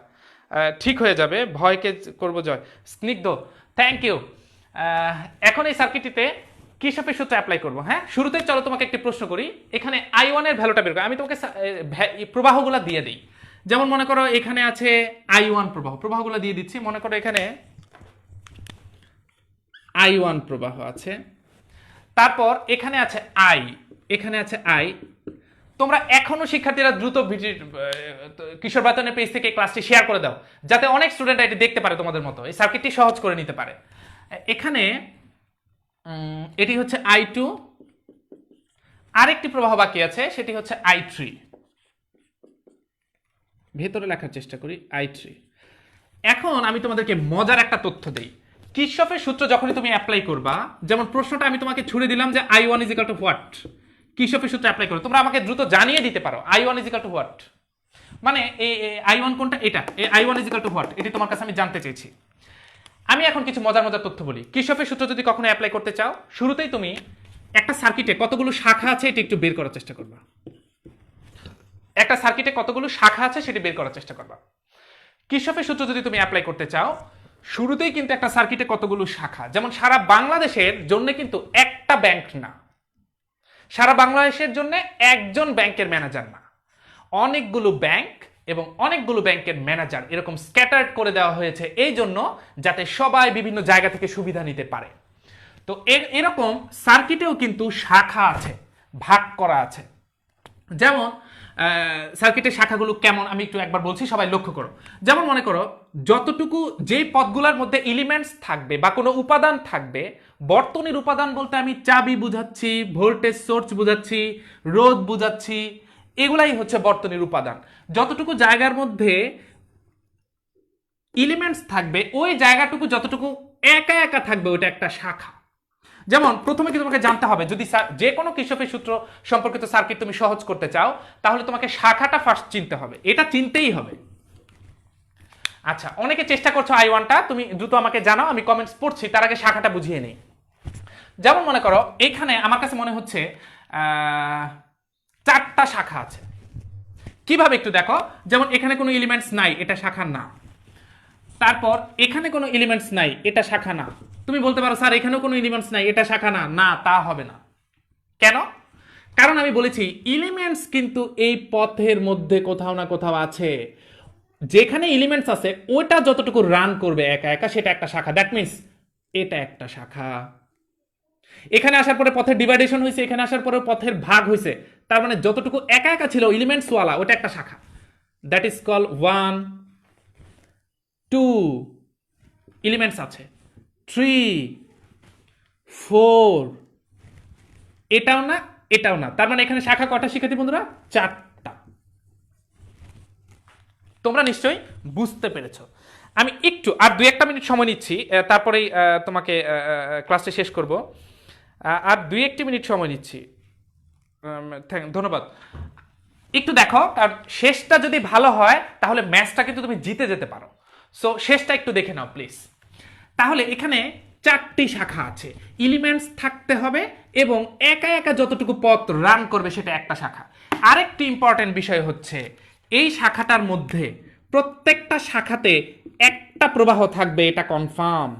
ঠিক হয়ে যাবে, ভয়কে করব জয়। স্নিগ্ধ, থ্যাংক ইউ। এখন এই সার্কিটটিতে কিরশফের সূত্র অ্যাপ্লাই করবো। হ্যাঁ, শুরুতে চলো তোমাকে একটি প্রশ্ন করি। এখানে I1 এর ভ্যালুটা বের করো। আমি তোমাকে প্রবাহগুলো দিয়ে দিই। যেমন মনে করো এখানে আছে I1 প্রবাহগুলো দিয়ে দিচ্ছি। মনে করো এখানে I1 প্রবাহ আছে, তারপর এখানে আছে I। তোমরা এখনো শিক্ষার্থীরা দ্রুত কিশোর বাতনের পেজ থেকে ক্লাসটি শেয়ার করে দাও, যাতে অনেক স্টুডেন্টরা এটি দেখতে পারে, তোমাদের মতো এই সার্কিটটি সহজ করে নিতে পারে। এখানে এটি হচ্ছে I2, আরেকটি প্রবাহ বাকি আছে, সেটি হচ্ছে I3। ভেতরে লেখার চেষ্টা করি, I3। এখন আমি তোমাদেরকে মজার একটা তথ্য দেই। কিরশফের সূত্র যখনই তুমি অ্যাপ্লাই করবা, যেমন প্রশ্নটা আমি তোমাকে ছুড়ে দিলাম যে I1 is equal to what, কিরশফের সূত্র অ্যাপ্লাই করো। তোমরা আমাকে দ্রুত জানিয়ে দিতে পারো I1 is equal to what, মানে এই I1 কোনটা, এটা I1 is equal to what, এটি তোমার কাছে আমি জানতে চেয়েছি। আমি এখন কিছু মজার মজার তথ্য বলি। কিরশফের সূত্র যদি কখনো অ্যাপ্লাই করতে চাও, শুরুতেই তুমি একটা সার্কিটে কতগুলো শাখা আছে এটি একটু বের করার চেষ্টা করবা। একটা সার্কিটে কতগুলো শাখা আছে সেটি বের করার চেষ্টা করবা। কিরশফের সূত্র যদি তুমি অ্যাপ্লাই করতে চাও, শুরুতেই কিন্তু একটা সার্কিটে কতগুলো শাখা, যেমন সারা বাংলাদেশের জন্য কিন্তু একটা ব্যাংক না, সারা বাংলাদেশের জন্য একজন ব্যাংকের ম্যানেজার না, অনেকগুলো ব্যাংক এবং অনেকগুলো ব্যাংকের ম্যানেজার এরকম স্ক্যাটার্ড করে দেওয়া হয়েছে, এই জন্য যাতে সবাই বিভিন্ন জায়গা থেকে সুবিধা নিতে পারে। তো এরকম সার্কিটেও কিন্তু শাখা আছে, ভাগ করা আছে। যেমন সার্কিটের শাখাগুলো কেমন আমি একটু একবার বলছি, সবাই লক্ষ্য করো। যেমন মনে করো যতটুকু যে পথগুলোর মধ্যে এলিমেন্টস থাকবে বা কোনো উপাদান থাকবে, বর্তনীর উপাদান বলতে আমি চাবি বুঝাচ্ছি, ভোল্টেজ সোর্স বুঝাচ্ছি, রোধ বুঝাচ্ছি, এগুলাই হচ্ছে বর্তনীর উপাদান। যতটুকু জায়গার মধ্যে এলিমেন্টস থাকবে, ওই জায়গাটুকু যতটুকু একা একা থাকবে, ওটা একটা শাখা। যেমন প্রথমে কি তোমাকে জানতে হবে, যদি যে কোনো কিরশফের সূত্র সম্পর্কিত সার্কিট তুমি সহজ করতে চাও, তাহলে তোমাকে শাখাটা ফার্স্ট চিনতে হবে, এটা চিনতেই হবে। আচ্ছা, অনেকে চেষ্টা করছো I1টা, তুমি দ্রুত আমাকে জানাও, আমি কমেন্টস পড়ছি, তার আগে শাখাটা বুঝিয়ে নেই। যেমন মনে করো এখানে আমার কাছে মনে হচ্ছে 4টা শাখা আছে। কিভাবে একটু দেখো, যেমন এখানে কোনো এলিমেন্টস নাই, এটা শাখা না। তারপর এখানে কোনো এলিমেন্টস নাই, এটা শাখা না। তুমি বলতে পারো স্যার এখানেও কোনো এলিমেন্টস নাই, এটা শাখা না। না, তা হবে না। কেন? কারণ আমি বলেছি এলিমেন্টস কিন্তু এই পথের মধ্যে কোথাও না কোথাও আছে। যেখানে এলিমেন্টস আছে ওটা যতটুকু রান করবে একা একা, সেটা একটা শাখা। দ্যাট মিন্স এটা একটা শাখা। এখানে আসার পরে পথের ডিভাইডেশন হয়েছে, এখানে আসার পরে পথের ভাগ হয়েছে, তার মানে যতটুকু একা একা ছিল এলিমেন্টস ওয়ালা ওটা একটা শাখা, দ্যাট ইজ কল 1 2 এলিমেন্টস আছে, 3 4 এটাও না এটাও না, তার মানে এখানে শাখা কটা শিক্ষার্থী বন্ধুরা? 4টা। তোমরা নিশ্চয়ই বুঝতে পেরেছো। আমি একটু আর 2-1 মিনিট সময় নিচ্ছি, তারপরেই তোমাকে ক্লাসটা শেষ করব। আর 2-1 মিনিট সময় নিচ্ছি, ধন্যবাদ। একটু দেখো, কারণ শেষটা যদি ভালো হয় তাহলে ম্যাচটা কিন্তু তুমি জিতে যেতে পারো। সো শেষটা একটু দেখে নাও প্লিজ। তাহলে এখানে 4টি শাখা আছে, এলিমেন্টস থাকতে হবে এবং একা একা যতটুকু পথ রান করবে সেটা একটা শাখা। আরেকটি ইম্পর্টেন্ট বিষয় হচ্ছে এই শাখাটার মধ্যে প্রত্যেকটা শাখাতে একটা প্রবাহ থাকবে, এটা কনফার্ম।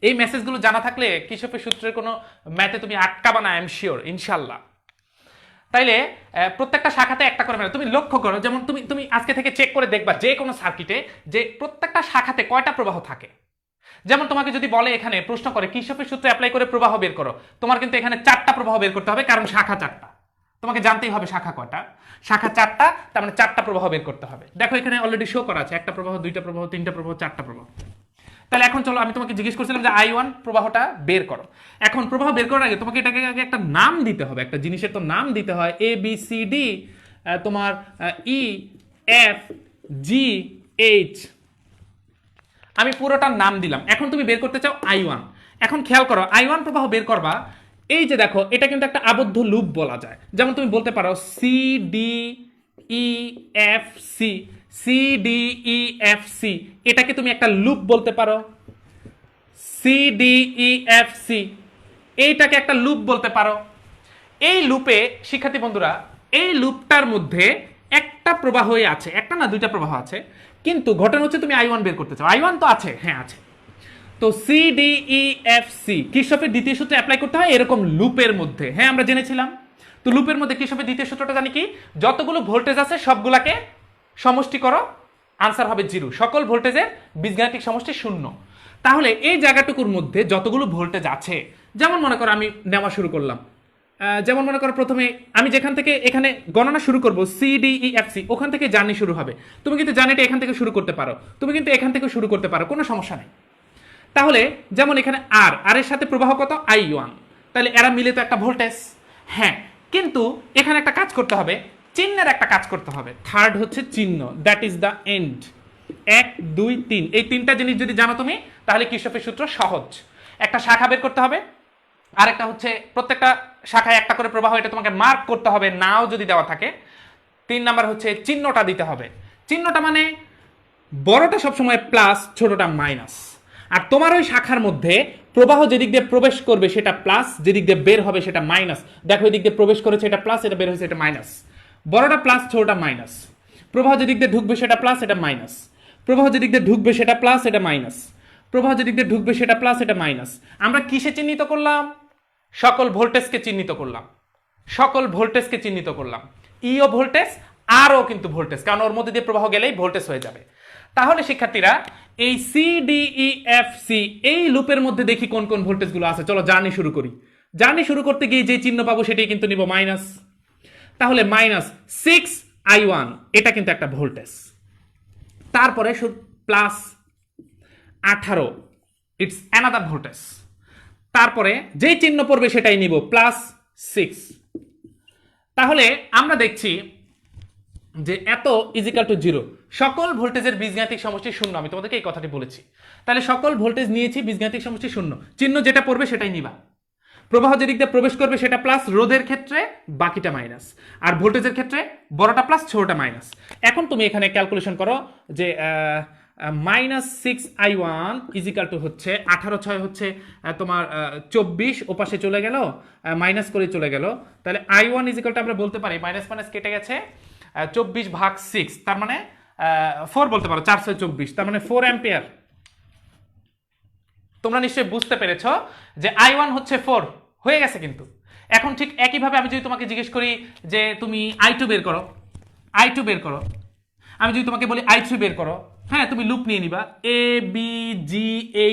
এই মেসেজগুলো জানা থাকলে কিশোফের সূত্রের কোনো ম্যাথে তুমি আটকাবা না, আই এম শিওর, ইনশাল্লাহ। তাইলে প্রত্যেকটা শাখাতে একটা করে মানে তুমি লক্ষ্য করো, যেমন তুমি তুমি আজকে থেকে চেক করে দেখবা যে কোনো সার্কিটে যে প্রত্যেকটা শাখাতে কয়টা প্রবাহ থাকে। যেমন তোমাকে যদি বলে এখানে প্রশ্ন করে কিশোফের সূত্র অ্যাপ্লাই করে প্রবাহ বের করো, তোমার কিন্তু এখানে 4টা প্রবাহ বের করতে হবে, কারণ শাখা 4টা। তোমাকে জানতেই হবে শাখা কয়টা, শাখা 4টা, তার মানে 4টা প্রবাহ বের করতে হবে। দেখো এখানে অলরেডি শো করা আছে, একটা প্রবাহ, 2টা প্রবাহ, 3টা প্রবাহ, 4টা প্রবাহ। তাহলে এখন চলো, আমি তোমাকে জিজ্ঞেস করছিলাম যে I1 প্রবাহটা বের করো। এখন প্রবাহ বের করার আগে তোমাকে এটাকে আগে একটা নাম দিতে হবে, একটা জিনিসের তো নাম দিতে হয়, এ বি সি ডি, তোমার ই এফ জি এইচ, আমি পুরোটার নাম দিলাম। এখন তুমি বের করতে চাও I1। এখন খেয়াল করো, I1 প্রবাহ বের করবা, এই যে দেখো এটা কিন্তু একটা আবদ্ধ লুপ বলা যায়। যেমন তুমি বলতে পারো C D E F C, C D E F C, এটাকে তুমি একটা লুপ বলতে পারো। C D E F C, এইটাকে একটা লুপ বলতে পারো। এই লুপে শিক্ষার্থী বন্ধুরা, এই লুপটার মধ্যে একটা প্রবাহই আছে, একটা না 2টা প্রবাহ আছে, কিন্তু ঘটনা হচ্ছে তুমি I1 বের করতে চাও। I1 তো আছে, হ্যাঁ আছে। তো C D E F C কিরশফের দ্বিতীয় সূত্রে অ্যাপ্লাই করতে হয় এরকম লুপের মধ্যে, হ্যাঁ আমরা জেনেছিলাম। তো লুপের মধ্যে কিরশফের দ্বিতীয় সূত্রটা জানি কি, যতগুলো ভোল্টেজ আছে সবগুলাকে সমষ্টি করো, আনসার হবে 0। সকল ভোল্টেজের বীজগাণিতিক সমষ্টি 0। তাহলে এই জায়গাটুকুর মধ্যে যতগুলো ভোল্টেজ আছে, যেমন মনে করো আমি নেওয়া শুরু করলাম, যেমন মনে করো প্রথমে আমি যেখান থেকে এখানে গণনা শুরু করব C D E F C, ওখান থেকে জার্নি শুরু হবে। তুমি কিন্তু জার্নিটা এখান থেকে শুরু করতে পারো, তুমি কিন্তু এখান থেকে শুরু করতে পারো, কোনো সমস্যা নেই। তাহলে যেমন এখানে আর এর সাথে প্রবাহ কত I1, তাহলে এরা মিলে তো একটা ভোল্টেজ। হ্যাঁ, কিন্তু এখানে একটা কাজ করতে হবে, চিহ্নের একটা কাজ করতে হবে। থার্ড হচ্ছে চিহ্ন, দ্যাট ইজ দ্য এন্ড। 1 2 3, এই 3টা জিনিস যদি জানো তুমি, তাহলে কিরশফের সূত্র সহজ। একটা শাখা বের করতে হবে, আর একটা হচ্ছে প্রত্যেকটা শাখায় একটা করে প্রবাহ, এটা তোমাকে মার্ক করতে হবে, নাও যদি দেওয়া থাকে। 3 নাম্বার হচ্ছে চিহ্নটা দিতে হবে। চিহ্নটা মানে বড়টা সবসময় প্লাস, ছোটটা মাইনাস। আর তোমার ওই শাখার মধ্যে প্রবাহ যেদিক দিয়ে প্রবেশ করবে সেটা প্লাস, যেদিক দিয়ে বের হবে সেটা মাইনাস। দেখো এদিক দিয়ে প্রবেশ করেছে এটা প্লাস, এটা বের হয়েছে এটা মাইনাস। বড়টা প্লাস, ছোটটা মাইনাস। প্রবাহ যেদিক দিয়ে ঢুকবে সেটা প্লাস, এটা মাইনাস। প্রবাহ যেদিক দিয়ে ঢুকবে সেটা প্লাস, এটা মাইনাস। প্রবাহ যেদিক দিয়ে ঢুকবে সেটা প্লাস, এটা মাইনাস। আমরা কিসে চিহ্নিত করলাম? সকল ভোল্টেজকে চিহ্নিত করলাম, সকল ভোল্টেজকে চিহ্নিত করলাম। ইও ভোল্টেজ, আরও কিন্তু ভোল্টেজ, কারণ ওর মধ্যে দিয়ে প্রবাহ গেলেই ভোল্টেজ হয়ে যাবে। তাহলে শিক্ষার্থীরা এই C D E F C এই লুপের মধ্যে দেখি কোন কোন ভোল্টেজগুলো আছে। চলো জার্নি শুরু করি। জার্নি শুরু করতে গিয়ে যে চিহ্ন পাবো সেটাই কিন্তু নিব মাইনাস। তাহলে -6I1, এটা কিন্তু একটা ভোল্টেজ। তারপরে প্লাস 18, ইটস অ্যানাদার ভোল্টেজ। তারপরে যেই চিহ্ন পড়বে সেটাই নিব, +6। তাহলে আমরা দেখছি যে এত ইজিক্যাল টু 0, সকল ভোল্টেজের বীজগাণিতিক সমষ্টি 0। আমি তোমাদেরকে এই কথাটি বলেছি। তাহলে সকল ভোল্টেজ নিয়েছি, বীজগাণিতিক সমষ্টি 0, চিহ্ন যেটা পড়বে সেটাই নিবা। প্রবাহ যেদিক দিয়ে প্রবেশ করবে সেটা প্লাস, রোধের ক্ষেত্রে বাকিটা মাইনাস, আর ভোল্টেজের ক্ষেত্রে বড়টা প্লাস, ছোটটা মাইনাস। এখন তুমি এখানে ক্যালকুলেশন করো যে -6I1 ইজিক্যাল টু হচ্ছে 18 6 হচ্ছে তোমার 24, ওপাশে চলে গেল, মাইনাস করে চলে গেল। তাহলে I1 ইজিক্যাল টু আমরা বলতে পারি মাইনাস মাইনাস কেটে গেছে, 24/6, তার মানে 4 বলতে পারো, 4 6 24, তার মানে 4 অ্যাম্পিয়ার। তোমরা নিশ্চয়ই বুঝতে পেরেছো যে I1 হচ্ছে 4 হয়ে গেছে। কিন্তু এখন ঠিক একইভাবে আমি যদি তোমাকে জিজ্ঞেস করি যে তুমি I2 বের করো, I2 বের করো, আমি যদি তোমাকে বলি I3 বের করো, হ্যাঁ তুমি লুপ নিয়ে নিবা, A B G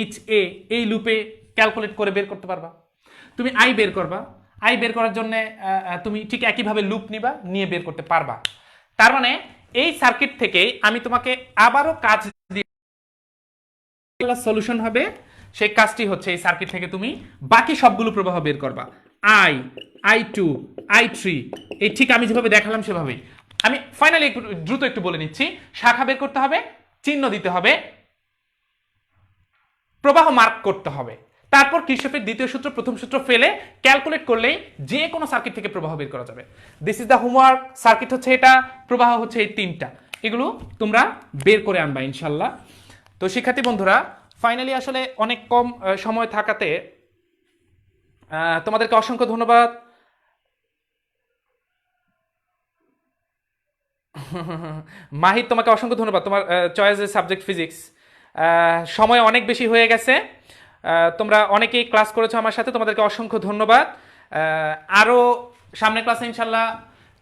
H A, এই লুপে ক্যালকুলেট করে বের করতে পারবা। তুমি আই বের করবা, আই বের করার জন্য তুমি ঠিক একইভাবে লুপ নিবা, নিয়ে বের করতে পারবা। তার মানে এই সার্কিট থেকে আমি তোমাকে আবারও কাজ দিয়ে সলিউশন হবে, সেই কাজটি হচ্ছে এই সার্কিট থেকে তুমি বাকি সবগুলো প্রবাহ বের করবা। আই, I2, I3, এই ঠিক আমি যেভাবে দেখালাম সেভাবেই। আমি ফাইনালি দ্রুত একটু বলে নিচ্ছি। শাখা বের করতে হবে, চিহ্ন দিতে হবে, প্রবাহ মার্ক করতে হবে, তারপর কিরশফের দ্বিতীয় সূত্র প্রথম সূত্র ফেলে ক্যালকুলেট করলেই যে কোনো সার্কিট থেকে প্রবাহ বের করা যাবে। This is the homework. Circuit হচ্ছে এটা, প্রবাহ হচ্ছে এই তিনটা, এগুলো তোমরা বের করে আনবা ইনশাল্লাহ। তো শিক্ষার্থী বন্ধুরা, ফাইনালি আসলে অনেক কম সময় থাকাতে তোমাদেরকে অসংখ্য ধন্যবাদ। মাহির, তোমাকে অসংখ্য ধন্যবাদ, তোমার চয়েসের সাবজেক্ট ফিজিক্স। সময় অনেক বেশি হয়ে গেছে, তোমরা অনেকেই ক্লাস করেছো আমার সাথে, তোমাদেরকে অসংখ্য ধন্যবাদ। আরও সামনের ক্লাসে ইনশাল্লাহ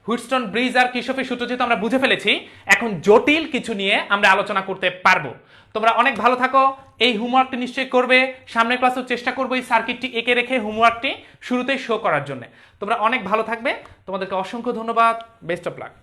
হুইটস্টোন ব্রিজ আর কিরশফের সূত্র যেহেতু আমরা বুঝে ফেলেছি, এখন জটিল কিছু নিয়ে আমরা আলোচনা করতে পারবো। তোমরা অনেক ভালো থাকো, এই হোমওয়ার্কটি নিশ্চয়ই করবে। সামনের ক্লাসেও চেষ্টা করবো এই সার্কিটটি এঁকে রেখে হোমওয়ার্কটি শুরুতেই শো করার জন্য। তোমরা অনেক ভালো থাকবে, তোমাদেরকে অসংখ্য ধন্যবাদ, বেস্ট অফ লাক।